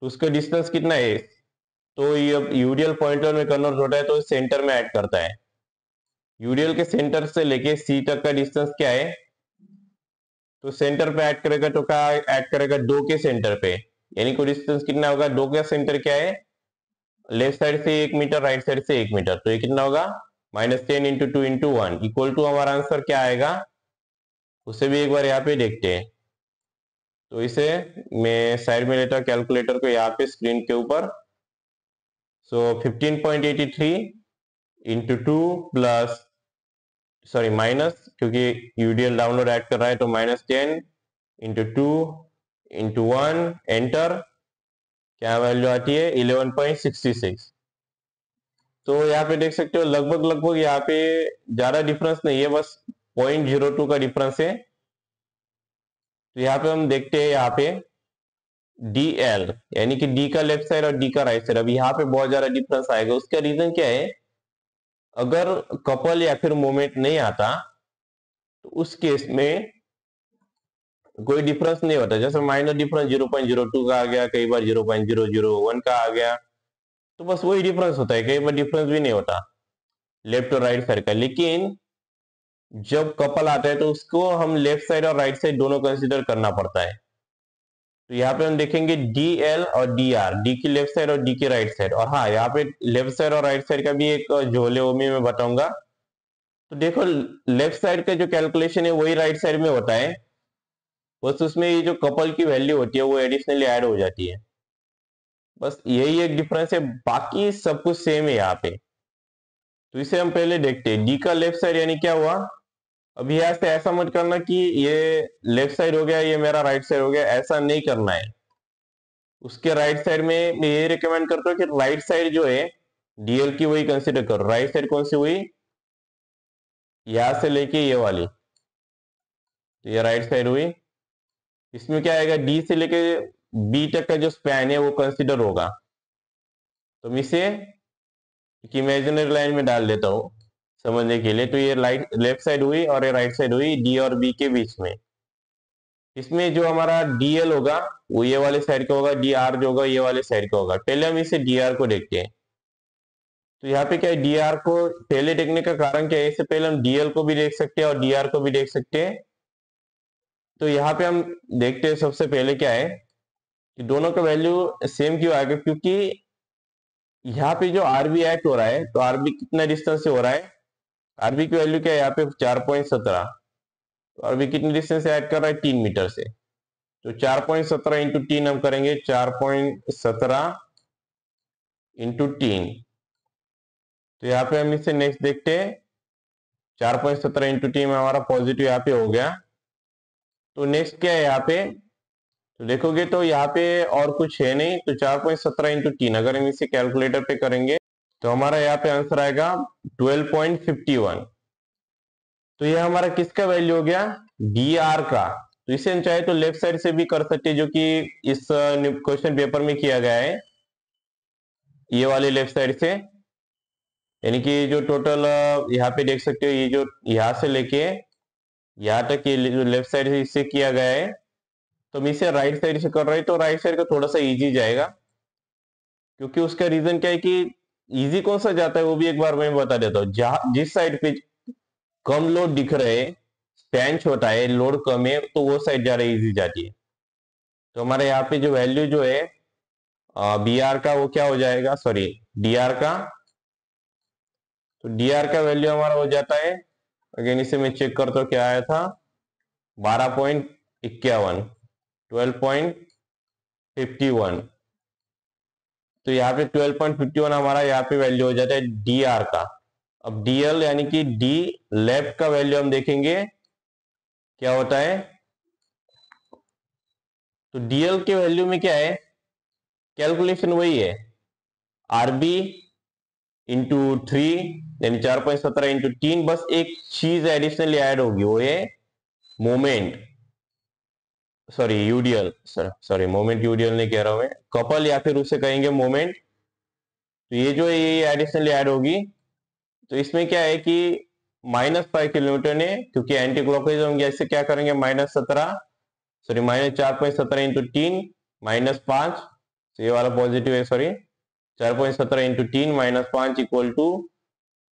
तो उसका डिस्टेंस कितना है, तो ये यूडीएल पॉइंट लोड में कन्वर्ट होता है तो सेंटर में ऐड करता है। यूडीएल के सेंटर से लेके सी तक का डिस्टेंस क्या है, तो सेंटर पे ऐड करेगा तो क्या ऐड करेगा, 2 के सेंटर पे, यानी कोई डिस्टेंस कितना होगा, 2 का सेंटर क्या है, लेफ्ट साइड से 1 मीटर, राइट साइड से 1 मीटर, तो ये कितना होगा, -10 इंटू 2 इंटू 1 इक्वल टू हमारा आंसर क्या आएगा, उसे भी एक बार यहाँ पे देखते हैं। तो इसे मैं साइड में लेता हूँ कैलकुलेटर को यहाँ पे स्क्रीन के ऊपर। सो 15.83 इंटू 2 प्लस सॉरी माइनस, क्योंकि यूडीएल डाउनलोड ऐड कर रहा है, तो -10 इंटू 2 इंटू 1 एंटर, क्या वैल्यू आती है 11.66। तो यहाँ पे देख सकते हो लगभग लगभग यहाँ पे ज्यादा डिफरेंस नहीं है, बस 0.02 का डिफरेंस है। तो यहाँ पे हम देखते हैं यहाँ पे डी एल, यानी कि डी का लेफ्ट साइड और डी का राइट साइड, अब यहाँ पे बहुत ज्यादा डिफरेंस आएगा। उसका रीजन क्या है, अगर कपल या फिर मोमेंट नहीं आता तो उस केस में कोई डिफरेंस नहीं होता। जैसे माइनर डिफरेंस 0.02 का आ गया, कई बार 0.001 का आ गया, तो बस वही डिफरेंस होता है, कई बार डिफरेंस भी नहीं होता लेफ्ट और राइट साइड का। लेकिन जब कपल आता है तो उसको हम लेफ्ट साइड और राइट साइड दोनों कंसिडर करना पड़ता है। तो यहाँ पे हम देखेंगे डी एल और डी आर, डी की लेफ्ट साइड और डी की राइट साइड। और हाँ, यहाँ पे लेफ्ट साइड और राइट साइड का भी एक झोले वो मैं बताऊंगा। तो देखो लेफ्ट साइड का जो कैलकुलेशन है वही राइट साइड में होता है, बस उसमें ये जो कपल की वैल्यू होती है वो एडिशनली ऐड हो जाती है, बस यही एक डिफरेंस है, बाकी सब कुछ सेम है यहाँ पे। तो इसे हम पहले देखते हैं, डी का लेफ्ट साइड यानी क्या हुआ। अब यहाँ से ऐसा मत करना कि ये लेफ्ट साइड हो गया ये मेरा राइट साइड हो गया, ऐसा नहीं करना है। उसके राइट साइड में मैं ये रिकमेंड करता हूँ कि राइट साइड जो है डीएल की वही कंसिडर करो। राइट साइड कौन सी हुई, यहां से लेके ये वाली, तो ये राइट साइड हुई। इसमें क्या आएगा, डी से लेके बी तक का जो स्पैन है वो कंसिडर होगा। तो मैं इसे इमेजिनरी लाइन में डाल देता हूँ समझने के लिए। तो ये लेफ्ट साइड हुई और ये राइट साइड हुई डी और बी के बीच में। इसमें जो हमारा डीएल होगा वो ये वाले साइड का होगा, डी आर जो होगा ये वाले साइड का होगा। पहले हम इसे डी आर को देखते हैं। तो यहाँ पे क्या है, डी आर को पहले देखने का कारण क्या है, इससे पहले हम डीएल को भी देख सकते हैं और डी आर को भी देख सकते हैं। तो यहाँ पे हम देखते हैं सबसे पहले क्या है कि दोनों का वैल्यू सेम क्यों आएगा, क्योंकि यहाँ पे जो आरबी ऐड हो रहा है, तो आरबी कितना डिस्टेंस से हो रहा है, आरबी की वैल्यू क्या है यहाँ पे 4.17, तो आरबी कितने डिस्टेंस से ऐड कर रहा है 3 मीटर से। तो 4.17 इंटू 3 हम करेंगे 4.17 इंटू 3। तो यहाँ पे हम इसे नेक्स्ट देखते हैं, 4.17 इंटू 3 में हमारा पॉजिटिव यहाँ पे हो गया। तो नेक्स्ट क्या है यहाँ पे, तो देखोगे तो यहाँ पे और कुछ है नहीं। तो 4.17 इंटू 3 अगर हम इसे कैलकुलेटर पे करेंगे तो हमारा यहाँ पे आंसर आएगा 12.51। तो ये हमारा किसका वैल्यू हो गया, डी आर का। तो इसे हम चाहे तो लेफ्ट साइड से भी कर सकते हैं, जो कि इस क्वेश्चन पेपर में किया गया है, ये वाले लेफ्ट साइड से। यानी कि जो टोटल यहाँ पे देख सकते हो, ये जो यहाँ से लेके यहाँ तक ये जो लेफ्ट साइड से इससे किया गया है, तो हम इसे राइट साइड से कर रहे हैं। तो राइट साइड का थोड़ा सा इजी जाएगा, क्योंकि उसका रीजन क्या है कि इजी कौन सा जाता है वो भी एक बार मैं बता देता हूँ। जहां जिस साइड पे कम लोड दिख रहे, स्पैन छोटा है, लोड कम है, तो वो साइड ज्यादा इजी जाती है। तो हमारे यहाँ पे जो वैल्यू जो है बी आर का वो क्या हो जाएगा, सॉरी डी आर का। तो डी आर का वैल्यू हमारा हो जाता है, अगेन इसे मैं चेक करता हूँ क्या आया था, 12.51, 12.51। तो यहाँ पे 12.51 हमारा यहाँ पे वैल्यू हो जाता है डी आर का। अब डीएल यानी कि डी लेफ्ट का वैल्यू हम देखेंगे क्या होता है। तो डीएल के वैल्यू में क्या है, कैलकुलेशन वही है, आरबी इंटू 3 यानी 4.17 इंटू 3, बस एक चीज एडिशनली ऐड होगी, वो है moment, sorry UDL, sorry moment UDL नहीं कह रहा हूं मैं, कपल या फिर उसे कहेंगे मोमेंट। तो ये जो है ये एडिशनली ऐड होगी। तो इसमें क्या है कि -5 किलोमीटर ने, क्योंकि एंटी क्लॉकवाइज हम ऐसे क्या करेंगे, -4.17 इंटू 3 -5, तो ये वाला पॉजिटिव है, सॉरी 4.17 इंटू 3 -5 इक्वल टू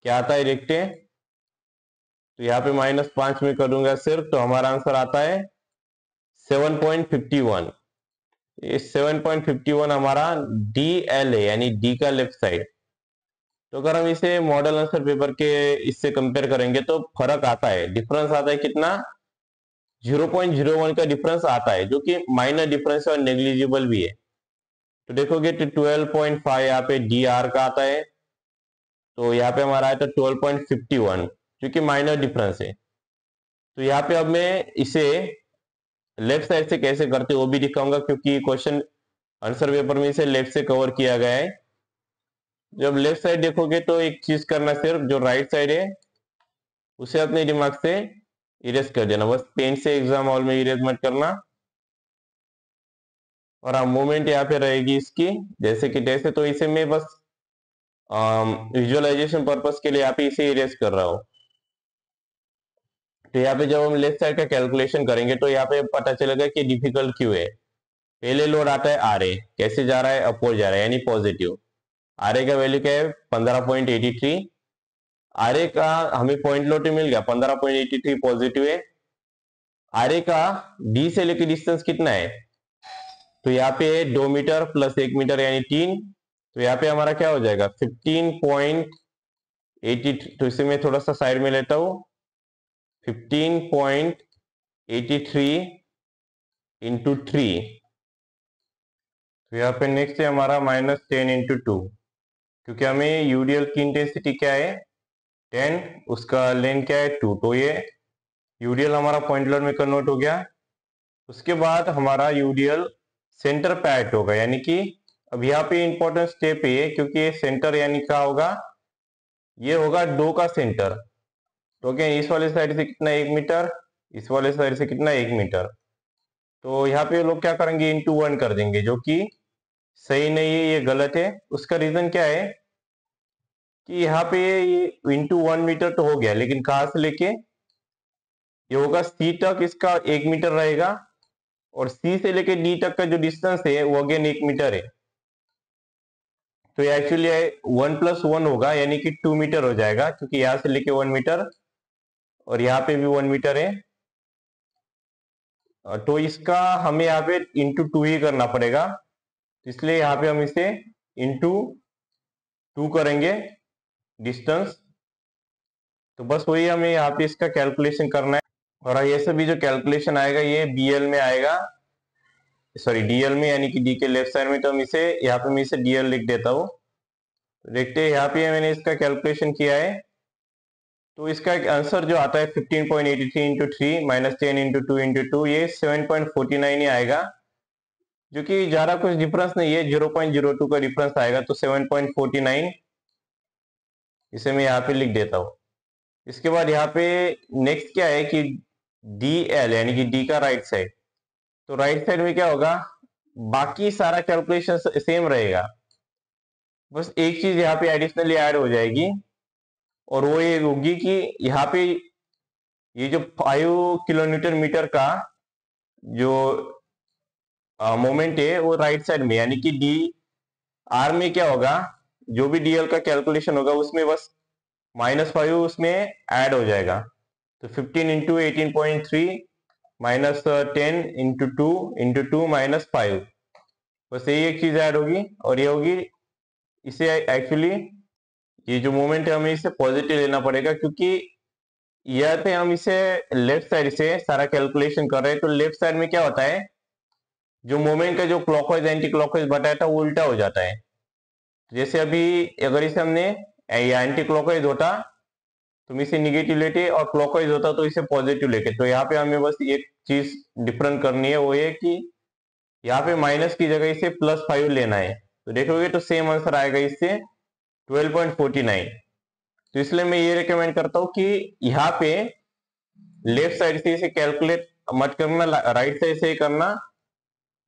क्या आता है देखते हैं, तो यहाँ पे -5 में करूंगा सिर्फ, तो हमारा आंसर आता है 7.51। ये 7.51 हमारा डी एल है, यानी डी का लेफ्ट साइड। तो अगर हम इसे मॉडल आंसर पेपर के इससे कंपेयर करेंगे तो फर्क आता है, डिफरेंस आता है कितना, 0.01 का डिफरेंस आता है, जो कि माइनर डिफरेंस है और नेग्लिजिबल भी है। तो देखोगे तो 12.5 यहाँ पे डी आर का आता है, तो यहाँ पे हमारा आया था 12.51, जो कि माइनर डिफरेंस है। तो यहाँ पे अब मैं इसे लेफ्ट साइड से कैसे करते वो भी दिखाऊंगा, क्योंकि क्वेश्चन आंसर पेपर में इसे लेफ्ट से कवर किया गया है। जब लेफ्ट साइड देखोगे तो एक चीज करना, सिर्फ जो राइट साइड है उसे अपने दिमाग से इरेज कर देना, बस पेन से एग्जाम हॉल में इरेज मत करना। और हाँ, मूवमेंट यहाँ पे रहेगी इसकी जैसे कि तैसे, तो इसे मैं बस विजुअलाइजेशन पर्पस के लिए यहाँ पे इसे इरेज कर रहा हूँ। तो यहाँ पे जब हम लेफ्ट साइड का कैलकुलेशन करेंगे तो यहाँ पे पता चलेगा कि डिफिकल्ट क्यों है। पहले लोड आता है आर ए, कैसे जा रहा है, अपवर्ड जा रहा है, यानी पॉजिटिव। आर ए का वैल्यू क्या है, 15.83। आर ए का हमें पॉइंट लोड मिल गया 15.83 पॉजिटिव है। आर ए का डी से लेकर डिस्टेंस कितना है, तो यहाँ पे 2 मीटर प्लस 1 मीटर यानी 3। तो यहाँ पे हमारा क्या हो जाएगा 15.83। तो इसे मैं थोड़ा सा साइड में लेता हूं, 15.83 इंटू 3। तो यहाँ पे नेक्स्ट है हमारा -10 इंटू 2, क्योंकि हमें यूडीएल की इंटेंसिटी क्या है 10, उसका लेंथ क्या है 2। तो ये यूडीएल हमारा पॉइंट लोड में कन्वर्ट हो गया। उसके बाद हमारा यूडीएल सेंटर पे ऐड होगा, यानी कि अब यहाँ पे इंपॉर्टेंट स्टेप है, क्योंकि ये सेंटर यानी क्या होगा, ये होगा डो का सेंटर। तो क्या इस वाले साइड से कितना 1 मीटर, इस वाले साइड से कितना 1 मीटर। तो यहाँ पे लोग क्या करेंगे इंटू 1 कर देंगे, जो कि सही नहीं है, ये गलत है। उसका रीजन क्या है कि यहाँ पे ये इंटू 1 मीटर तो हो गया, लेकिन कहाँ से लेके ये होगा सी तक, इसका 1 मीटर रहेगा, और सी से लेके डी तक का जो डिस्टेंस है वो अगेन 1 मीटर है। तो ये एक्चुअली 1 + 1 होगा, यानी कि 2 मीटर हो जाएगा, क्योंकि यहाँ से लेके 1 मीटर और यहाँ पे भी 1 मीटर है। तो इसका हमें यहाँ पे इंटू 2 ही करना पड़ेगा, इसलिए यहाँ पे हम इसे इंटू 2 करेंगे डिस्टेंस। तो बस वही हमें यहाँ पे इसका कैलकुलेशन करना है। और ये सभी जो कैलकुलेशन आएगा ये बीएल में आएगा, सॉरी डीएल में, यानी कि डी के लेफ्ट साइड में। तो हम इसे यहाँ पे मैं इसे डीएल लिख देता हूँ। तो देखते हैं यहाँ पे मैंने इसका कैलकुलेशन किया है, तो इसका आंसर जो आता है 15.83 इंटू 3 -10 इंटू 2 इंटू 2, ये 7.49 ही आएगा, जो कि ज्यादा कुछ डिफरेंस नहीं है, 0.02 का डिफरेंस आएगा। तो 7.49 इसे मैं यहाँ पे लिख देता हूँ। इसके बाद यहाँ पे नेक्स्ट क्या है कि डी एल, यानी कि डी का राइट साइड। तो राइट साइड में क्या होगा, बाकी सारा कैलकुलेशन सेम रहेगा, बस एक चीज यहाँ पे एडिशनली ऐड हो जाएगी, और वो ये होगी कि यहाँ पे ये जो 5 किलोमीटर मीटर का जो मोमेंट है वो राइट साइड में, यानी कि डी आर में क्या होगा, जो भी डीएल का कैलकुलेशन होगा उसमें बस -5 उसमें ऐड हो जाएगा। तो 15 इंटू 18.3 -10 इंटू 2 इंटू 2 -5, बस यही एक चीज ऐड होगी, और ये होगी इसे एक्चुअली ये जो मोमेंट है हमें इसे पॉजिटिव लेना पड़ेगा, क्योंकि यहाँ पे हम इसे लेफ्ट साइड से सारा कैलकुलेशन कर रहे हैं। तो लेफ्ट साइड में क्या होता है, जो मोमेंट का जो क्लॉकवाइज एंटी क्लॉकवाइज बताया था वो उल्टा हो जाता है। जैसे अभी अगर इसे हमने एंटी क्लॉकवाइज होता तो इसे निगेटिव लेते, और क्लॉकवाइज होता तो इसे पॉजिटिव लेते। तो यहाँ पे हमें बस एक चीज डिफरेंट करनी है, वो ये कि यहाँ पे माइनस की जगह इसे +5 लेना है। तो देखोगे तो सेम आंसर आएगा इससे 12.49। तो इसलिए मैं ये रिकमेंड करता हूँ कि यहाँ पे लेफ्ट साइड से इसे कैलकुलेट मत करना, राइट साइड से ही करना,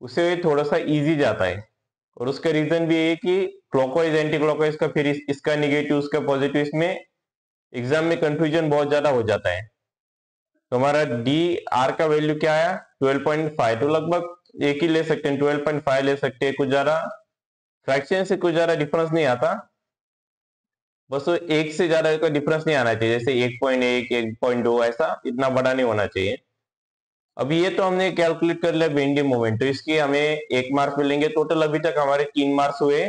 उसे थोड़ा सा इजी जाता है। और उसका रीजन भी है कि क्लॉकवाइज एंटी क्लॉकवाइज का फिर इसका निगेटिव उसका पॉजिटिव, इसमें एग्जाम में कंफ्यूजन बहुत ज्यादा हो जाता है। तो हमारा डी आर का वैल्यू क्या आया 12.5, तो लगभग एक ही ले सकते हैं, 12.5 ले सकते हैं, कुछ ज्यादा फ्रैक्शन से कुछ ज्यादा डिफरेंस नहीं आता। बस वो एक से ज्यादा का डिफरेंस नहीं आना चाहिए, जैसे 1.1 1.2 ऐसा इतना बड़ा नहीं होना चाहिए। अभी ये तो हमने कैलकुलेट कर लिया बेंडिंग मोमेंट, तो इसके हमें 1 मार्क्स मिलेंगे। टोटल अभी तक हमारे 3 मार्क्स हुए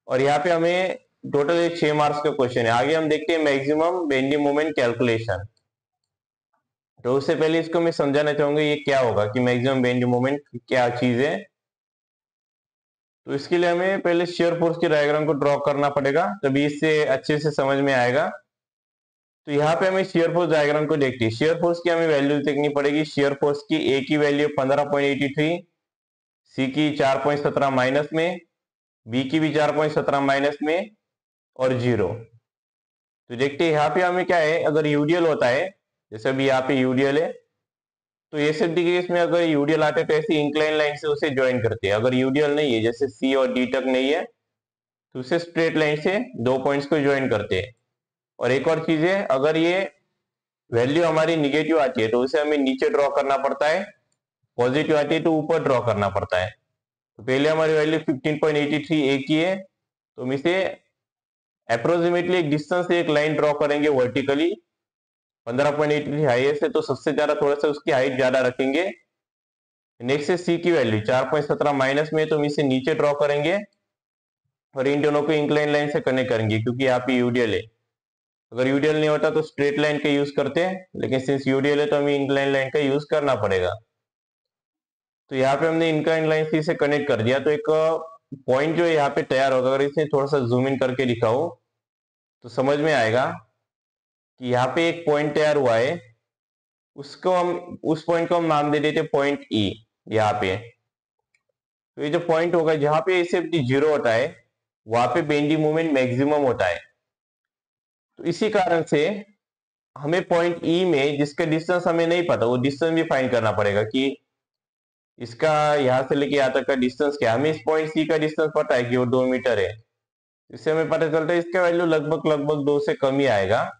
और यहाँ पे हमें टोटल 6 मार्क्स का क्वेश्चन है। आगे हम देखते हैं मैक्सिमम बेंडिंग मोमेंट कैलकुलेशन। तो उससे पहले इसको मैं समझाना चाहूंगा ये क्या होगा कि मैक्सिमम बेंडिंग मोमेंट क्या चीज है। तो इसके लिए हमें पहले शियर फोर्स के डायग्राम को ड्रॉ करना पड़ेगा, तभी इससे अच्छे से समझ में आएगा। तो यहाँ पे हमें शियर फोर्स डायग्राम को देखते हैं। शियर फोर्स की हमें वैल्यू देखनी पड़ेगी। शियर फोर्स की ए की वैल्यू 15.83, सी की 4.17 माइनस में, बी की भी 4.17 माइनस में और 0। तो देखते हैं यहाँ पे हमें क्या है, अगर यूडीएल होता है, जैसे अभी यहाँ पे यूडीएल है, तो एसएफडी के केस में अगर यूडीएल आते हैं तो ऐसे इंक्लाइन लाइन से उसे ज्वाइन करते हैं। अगर यूडीएल नहीं है, जैसे सी और डी तक नहीं है, तो उसे स्ट्रेट लाइन से 2 पॉइंट्स को ज्वाइन करते हैं। और एक और चीज है, अगर ये वैल्यू हमारी निगेटिव आती है तो उसे हमें नीचे ड्रॉ करना पड़ता है, पॉजिटिव आती है तो ऊपर ड्रॉ करना पड़ता है। तो पहले हमारी वैल्यू 15.83 ए की है, तो हम इसे अप्रोक्सीमेटली एक डिस्टेंस से एक लाइन ड्रॉ करेंगे वर्टिकली। 15.83 हाईएस्ट है तो सबसे ज्यादा थोड़ा सा उसकी हाइट ज्यादा रखेंगे। नेक्स्ट है सी की वैल्यू 4.17 माइनस में, तो हम इसे नीचे ड्रॉ करेंगे और इन दोनों को इंक्लाइन लाइन से कनेक्ट करेंगे, क्योंकि यहाँ पे यूडीएल है। अगर यूडीएल नहीं होता तो स्ट्रेट लाइन का यूज करते हैं, लेकिन सिंस यूडीएल है तो हमें इंक्लाइन लाइन का यूज करना पड़ेगा। तो यहाँ पे हमने इंक्लाइन लाइन सी से कनेक्ट कर दिया। तो एक पॉइंट जो यहाँ पे तैयार होगा, अगर इसे थोड़ा सा जूम इन करके दिखाओ तो समझ में आएगा कि यहाँ पे एक पॉइंट तैयार हुआ है। उसको हम उस पॉइंट को हम नाम दे देते पॉइंट ई। यहाँ पे तो ये जो पॉइंट होगा जहां पे एसएफडी 0 होता है, वहां पे बेंडिंग मोमेंट मैक्सिमम होता है। तो इसी कारण से हमें पॉइंट ई में जिसका डिस्टेंस हमें नहीं पता, वो डिस्टेंस भी फाइंड करना पड़ेगा कि इसका यहाँ से लेके यहाँ तक का डिस्टेंस क्या है। हमें इस पॉइंट सी का डिस्टेंस पता है कि वो 2 मीटर है। इससे हमें पता चलता है इसका वैल्यू लगभग लगभग 2 से कम ही आएगा।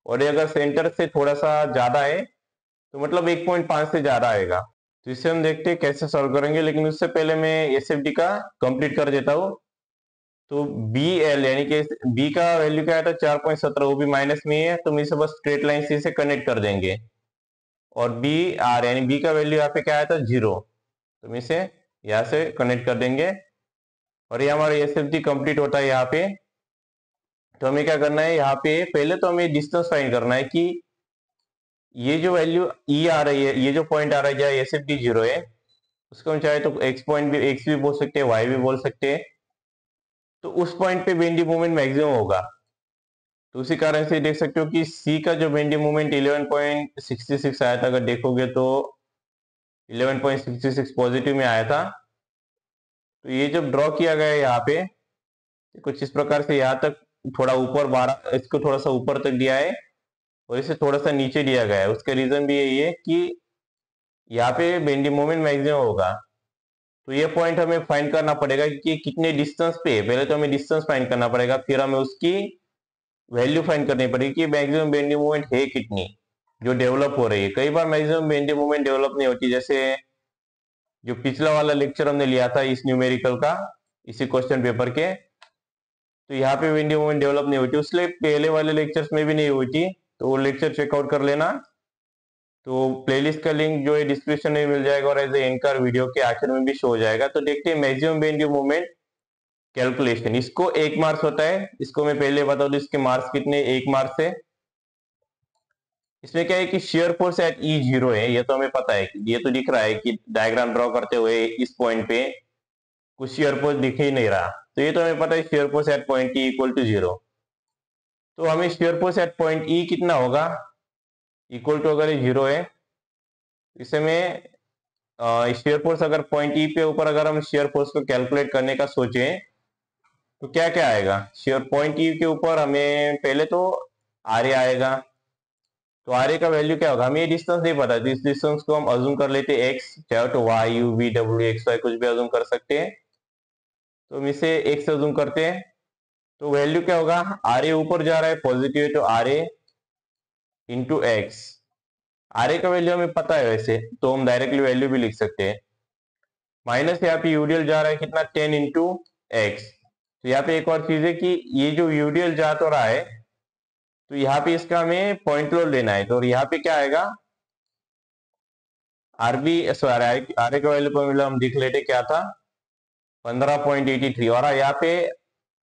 और ये अगर सेंटर से थोड़ा सा ज्यादा है तो मतलब 1.5 से ज्यादा आएगा। तो इसे हम देखते हैं कैसे सॉल्व करेंगे, लेकिन उससे पहले मैं एसएफडी का कंप्लीट कर देता हूँ। तो बी एल यानी कि बी का वैल्यू क्या आया था 4.17, वो भी माइनस में ही है, तो हम इसे बस स्ट्रेट लाइन सी से कनेक्ट कर देंगे। और बी आर यानी बी का वैल्यू यहाँ पे क्या आया था 0, तो हम इसे यहाँ से कनेक्ट कर देंगे और ये हमारा एसएफडी कंप्लीट होता है यहाँ पे। तो हमें क्या करना है, यहाँ पे पहले तो हमें डिस्टेंस फाइंड करना है कि ये जो वैल्यू ई आ रही है, ये जो पॉइंट आ रहा है जहाँ एसएफडी 0 है, उसको हम चाहे तो एक्स पॉइंट भी, एक्स भी बोल सकते हैं, वाई भी बोल सकते हैं। तो उस पॉइंट पे बेंडिंग मोमेंट मैक्सिमम होगा। तो उसी कारण से देख सकते हो कि सी का जो बेंडिंग मोमेंट 11.66 आया था, अगर देखोगे तो 11.66 पॉजिटिव में आया था। तो ये जब ड्रॉ किया गया है यहाँ पे कुछ इस प्रकार से, यहाँ तक थोड़ा ऊपर 12, इसको थोड़ा सा ऊपर तक दिया है और इसे थोड़ा सा नीचे दिया गया है। उसका रीजन भी यही है कि यहाँ पे बेंडिंग मोमेंट मैक्सिमम होगा। तो ये पॉइंट हमें फाइंड करना पड़ेगा कि कितने डिस्टेंस पे है। पहले तो हमें डिस्टेंस फाइंड करना पड़ेगा, फिर हमें उसकी वैल्यू फाइंड करनी पड़ेगी कि मैक्सिमम बेंडिंग मोमेंट है कितनी जो डेवलप हो रही है। कई बार मैक्सिमम बेंडिंग मोमेंट डेवलप नहीं होती, जैसे जो पिछला वाला लेक्चर हमने लिया था इस न्यूमेरिकल का, इसी क्वेश्चन पेपर के, तो यहाँ पे बेंडिंग मोमेंट डेवलप नहीं होती, उसलिए पहले वाले लेक्चर्स में भी नहीं हुई थी। तो वो लेक्चर चेकआउट कर लेना। तो प्लेलिस्ट का लिंक जो है डिस्क्रिप्शन में मिल जाएगा और एज ए एंकर वीडियो के आखिर में भी शो हो जाएगा। तो देखते हैं मैक्सिमम बेंडिंग मोमेंट कैलकुलेशन। इसको 1 मार्क्स होता है, इसको मैं पहले बता दूं इसके मार्क्स कितने, 1 मार्क्स है। इसमें क्या है कि शेयर फोर्स एट ई 0 है, ये तो हमें पता है, ये तो दिख रहा है कि डायग्राम ड्रॉ करते हुए इस पॉइंट पे कुछ शेयर फोर्स दिख ही नहीं रहा। तो ये तो हमें पता है shear force at point E equal to 0। तो हमें shear force at point E कितना होगा, इक्वल टू, अगर ये 0 है इसे में शेयर फोर्स अगर पॉइंट ई पे ऊपर अगर हम शेयर फोर्स को कैलकुलेट करने का सोचें तो क्या क्या आएगा। शेयर पॉइंट ई के ऊपर हमें पहले तो आर ए आएगा। तो आर ए का वैल्यू क्या होगा, हमें ये डिस्टेंस नहीं पता, तो इस डिस्टेंस को हम अज्यूम कर लेते हैं एक्स, चाहे तो Y U V W X Y कुछ भी अज्यूम कर सकते हैं। तो हम इसे एक्स अज्यूम करते हैं। तो वैल्यू क्या होगा, आर ए ऊपर जा रहा है पॉजिटिव है, तो R A into X. R A का वैल्यू हमें पता है वैसे, तो हम डायरेक्टली वैल्यू भी लिख सकते हैं। माइनस यहाँ पे यूडीएल जा रहा है कितना, 10 इंटू एक्स। तो यहाँ पे एक और चीज है कि ये जो यूडीएल जा तो रहा है, तो यहाँ पे इसका हमें पॉइंट लोड लेना है। तो यहाँ पे क्या आएगा, आरबी सॉरी आर का वैल्यू पर हम देख लेते क्या था, 15.83। और यहाँ पे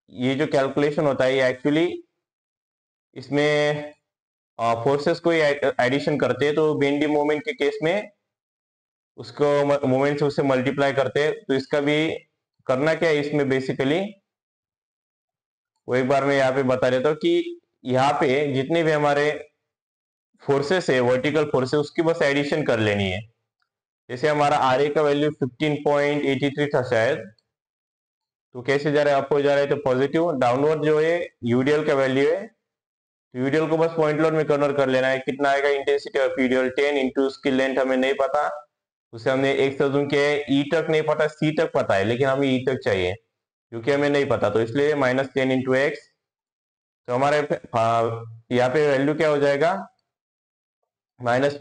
ये जो कैलकुलेशन होता है ये एक्चुअली इसमें फोर्सेस को एडिशन करते हैं। तो बेंडी मोमेंट के केस में उसको मोमेंट से उससे मल्टीप्लाई करते हैं। तो इसका भी करना क्या है इसमें बेसिकली, वो एक बार मैं यहाँ पे बता देता हूँ कि यहाँ पे जितने भी हमारे फोर्सेस है, वर्टिकल फोर्सेस, उसकी बस एडिशन कर लेनी है। जैसे हमारा आर ए का वैल्यू 15.83 था शायद, तो कैसे जा रहा है, अप हो जा रहा है तो पॉजिटिव। डाउनवर्ड जो है यूडीएल का वैल्यू है, तो यूडीएल को बस पॉइंट लोड में कन्वर्ट कर लेना है। कितना आएगा इंटेंसिटी ऑफ यूडीएल, 10 इंटू उसकी लेंथ हमें नहीं पता, उसे हमने एक से दूं के ई तक नहीं पता, सी तक पता है, लेकिन हमें ई तक चाहिए क्योंकि हमें नहीं पता, तो इसलिए -10 इंटू एक्स। तो हमारे यहाँ पे वैल्यू क्या हो जाएगा, plus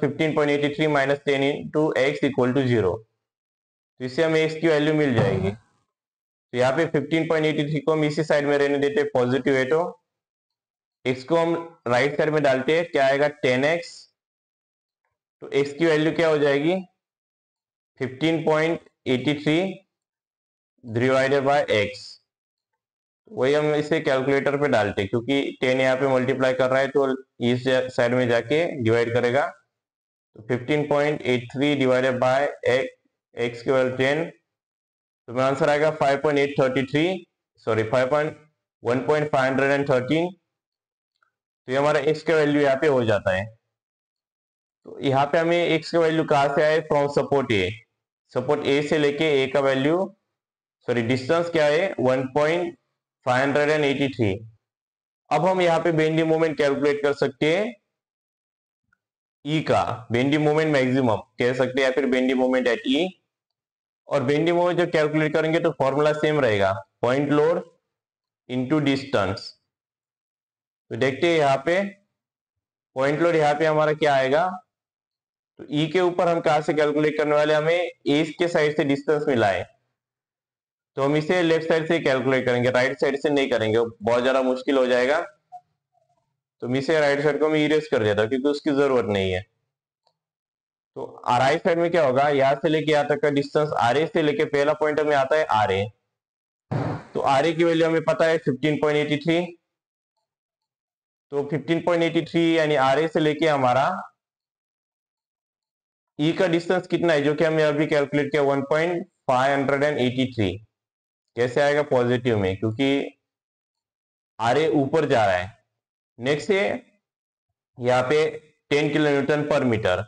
15.83 -10 into X equal to 0। तो इससे हमें एक्स की वैल्यू मिल जाएगी। तो यहाँ पे 15.83 को हम इसी साइड में रहने देते, पॉजिटिव है तो एक्स को हम राइट साइड में डालते हैं, क्या आएगा 10x। तो x की वैल्यू क्या हो जाएगी 15.83 डिवाइडेड बाय x। वही हम इसे कैलकुलेटर पे डालते हैं क्योंकि 10 यहाँ पे मल्टीप्लाई कर रहा है तो इस साइड में जाके डिवाइड करेगा। तो 15.83 डिवाइडेड बाय x की वैल्यू 10, तो मेरा आंसर आएगा 5.833 सॉरी 1.513। तो ये हमारा x का वैल्यू यहाँ पे हो जाता है। तो यहाँ पे हमें x का वैल्यू कहाँ से आए, फ्रॉम सपोर्ट ए। सपोर्ट ए से लेके ए का वैल्यू सॉरी डिस्टेंस क्या है 1.583। अब हम यहाँ पे बेंडी मोमेंट कैलकुलेट कर सकते हैं ई का, बेंडी मोमेंट मैक्सिमम कह सकते हैं या फिर बेंडी मोमेंट एट ई। और बेंडी मोमेंट जब कैलकुलेट करेंगे तो फॉर्मूला सेम रहेगा, पॉइंट लोड इनटू डिस्टेंस। तो देखते हैं यहाँ पे पॉइंट लोड यहाँ पे हमारा क्या आएगा। तो ई के ऊपर हम कहां से कैलकुलेट करने वाले, हमें ए के साइड से डिस्टेंस मिला है, तो हम इसे लेफ्ट साइड से कैलकुलेट करेंगे, राइट साइड से नहीं करेंगे, बहुत ज्यादा मुश्किल हो जाएगा। तो मैं इसे राइट साइड को मैं इरेज कर देता हूँ क्योंकि उसकी जरूरत नहीं है। तो राइट साइड में क्या होगा, यहाँ से लेके यहाँ तक का डिस्टेंस आर ए से लेके पहला पॉइंट हमें आता है आर ए। तो आर ए की वैल्यू हमें पता है 15.83। तो 15.83 यानी आर ए से लेके हमारा ई का डिस्टेंस कितना है जो कि हमने अभी कैलकुलेट किया 1.583। कैसे आएगा, पॉजिटिव में, क्योंकि आर ए ऊपर जा रहा है। नेक्स्ट है यहाँ पे 10 किलोन्यूटन पर मीटर,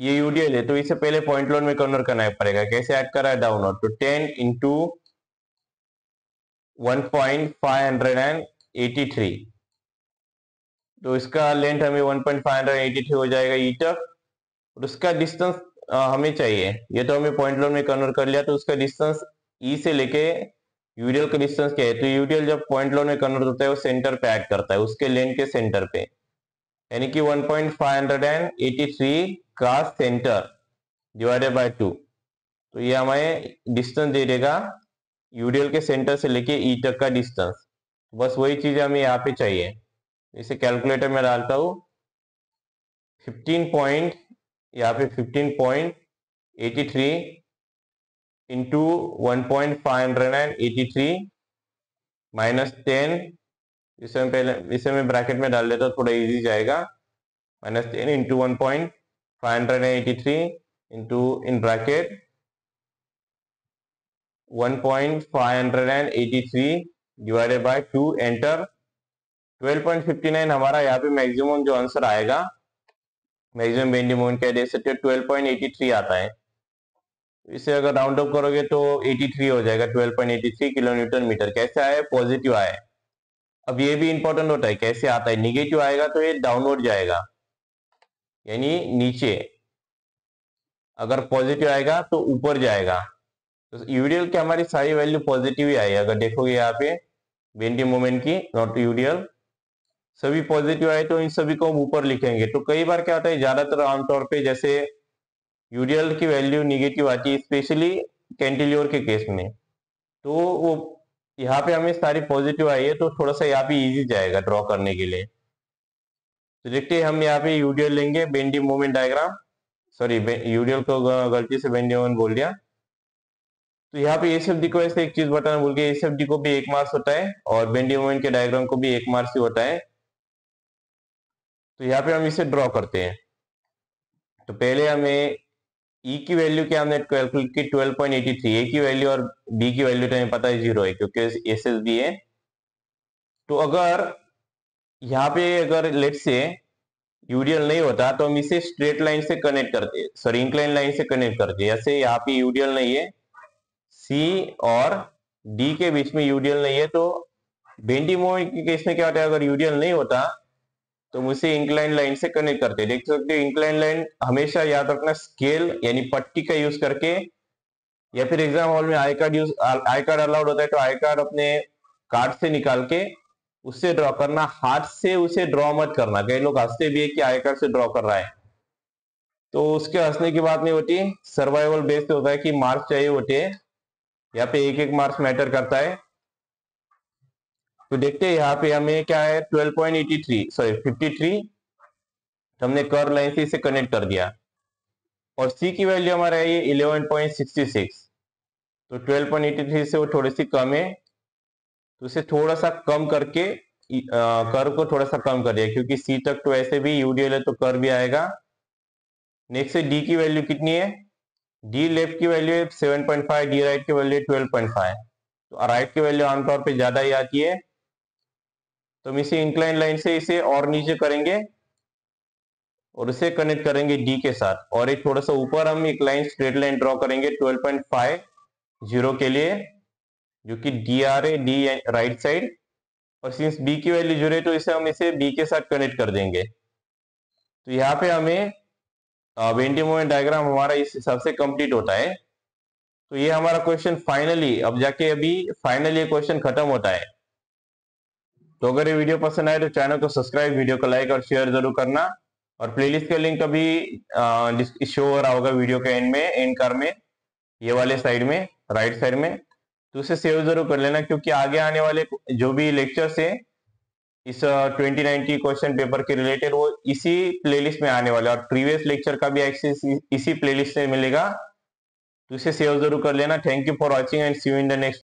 ये यूडीएल है, तो इसे पहले पॉइंट लोड में कन्वर्ट करना पड़ेगा। कैसे ऐड करा है, डाउनवर्ड। तो 10 इंटू 1.583, तो इसका लेंथ हमें 1.583 हो जाएगा ई तक। और उसका डिस्टेंस हमें चाहिए, ये तो हमें पॉइंट लोड में कन्वर्ट कर लिया, तो उसका डिस्टेंस ई से लेके यूडीएल का डिस्टेंस क्या है। तो यूडीएल जब पॉइंट लोड में कन्वर्ट होता है वो सेंटर पे ऐड करता है, उसके लेंथ के सेंटर पे, यानी कि 1.583 का सेंटर डिवाइडेड बाय 2। तो ये हमें डिस्टेंस दे देगा यूडीएल के सेंटर से लेके ई तक का डिस्टेंस। बस वही चीज हमें यहाँ पे चाहिए। इसे कैलकुलेटर में डालता हूँ, 15.83 इंटू 1.583 -10, इसे मैं ब्रैकेट में डाल देता हूँ, थोड़ा इजी जाएगा। -10 into 1.583 into in bracket 1.583 divided by 2, enter. 12.59 हमारा यहाँ पे मैक्सिमम जो आंसर आएगा, मैक्सिमम बेंडी मोमेंट क्या दे सकते हो, 12.83 आता है। इसे अगर राउंड अप करोगे तो 83 हो जाएगा, 12.83 किलोन्यूटन मीटर। कैसे आया, पॉजिटिव आया। अब ये भी इंपॉर्टेंट होता है, कैसे आता है, निगेटिव आएगा तो ये डाउनवर्ड जाएगा, यानी नीचे। अगर पॉजिटिव आएगा तो ऊपर जाएगा। तो यूडीएल की हमारी सारी वैल्यू पॉजिटिव ही आई। अगर देखोगे यहाँ पे बेंडी मोमेंट की, नॉट यूडीएल, सभी पॉजिटिव आए तो इन सभी को हम ऊपर लिखेंगे। तो कई बार क्या होता है, ज्यादातर आमतौर पे जैसे यूडीएल की वैल्यू निगेटिव आती है, स्पेशली कैंटिलीवर के केस में। तो वो यहाँ पे हमें सारी पॉजिटिव आई है, तो थोड़ा सा यहाँ पे इजी जाएगा ड्रॉ करने के लिए। तो देखते हैं, हम यहाँ पे यूडीएल लेंगे, बेंडी मोमेंट डायग्राम, सॉरी यूडीएल को गलती से बेंडी मोमेंट बोल दिया। तो यहाँ पे एसएफडी को ऐसे एक चीज बताना भूल गए, एसएफडी को भी 1 मार्क्स होता है और बेंडी मोमेंट के डायग्राम को भी 1 मार्क्स ही होता है। तो यहाँ पे हम इसे ड्रॉ करते हैं। तो पहले हमें ई की वैल्यू क्या हमने कैलकुलेट की 12.83, ए की वैल्यू और बी की वैल्यू तो हमें पता है 0 है क्योंकि एसएसबी है। तो अगर यहाँ पे अगर लेट से यूडीएल नहीं होता तो हम इसे स्ट्रेट लाइन से कनेक्ट करते, सॉरी इंक्लाइन लाइन से कनेक्ट करते। जैसे यहाँ पे यूडीएल नहीं है, सी और डी के बीच में यूडीएल नहीं है, तो बेंडी मोमेंट के केस में क्या होता है, अगर यूडीएल नहीं होता तो मुझे इंक्लाइन लाइन से कनेक्ट करते। देख सकते हो इंक्लाइन लाइन हमेशा याद रखना स्केल यानी पट्टी का यूज करके, या फिर एग्जाम हॉल में आई कार्ड अलाउड होता है तो आई कार्ड अपने कार्ड से निकाल के उससे ड्रॉ करना, हाथ से उसे ड्रॉ मत करना। कई लोग हंसते भी है कि आई कार्ड से ड्रॉ कर रहा है, तो उसके हंसने की बात नहीं होती। सर्वाइवल बेस पे होता है कि मार्क्स चाहिए होते हैं, यहाँ पे एक एक मार्क्स मैटर करता है। तो देखते हैं यहाँ पे हमें क्या है 12.83 सॉरी 53, तो हमने कर्व लाइन से इसे कनेक्ट कर दिया। और सी की वैल्यू हमारा है ये 11.66, तो 12.83 से वो थोड़ी सी कम है, तो इसे थोड़ा सा कम करके कर्व को थोड़ा सा कम कर दिया, क्योंकि सी तक तो ऐसे भी यूडीएल है तो कर्व भी आएगा। नेक्स्ट है डी की वैल्यू कितनी है, डी लेफ्ट की वैल्यू है 7.5, डी राइट की वैल्यू है 12.5, तो राइट की वैल्यू आमतौर पे ज्यादा ही आती है। तो हम इसे इंक्लाइन लाइन से इसे और नीचे करेंगे और इसे कनेक्ट करेंगे डी के साथ, और एक थोड़ा सा ऊपर हम एक लाइन स्ट्रेट लाइन ड्रॉ करेंगे 12.50 के लिए, जो कि डी आर है, डी राइट साइड, और सिंस बी की वैल्यू 0 है तो इसे बी के साथ कनेक्ट कर देंगे। तो यहाँ पे हमें बेंडी मोमेंट डायग्राम हमारा इस हिसाब से कंप्लीट होता है। तो ये हमारा क्वेश्चन फाइनली, अब जाके अभी फाइनली ये क्वेश्चन खत्म होता है। तो अगर ये वीडियो पसंद आए तो चैनल को सब्सक्राइब, वीडियो को लाइक और शेयर जरूर करना, और प्लेलिस्ट का लिंक अभी शो हो रहा होगा वीडियो के एंड में, एंड कार में, ये वाले साइड में, राइट साइड में, तो उसे सेव जरूर कर लेना, क्योंकि आगे आने वाले जो भी लेक्चर्स है इस 2090 क्वेश्चन पेपर के रिलेटेड वो इसी प्लेलिस्ट में आने वाले, और प्रीवियस लेक्चर का भी एक्सेस इसी प्लेलिस्ट से मिलेगा, तो इसे सेव जरूर कर लेना। Thank you for watching and see you in the next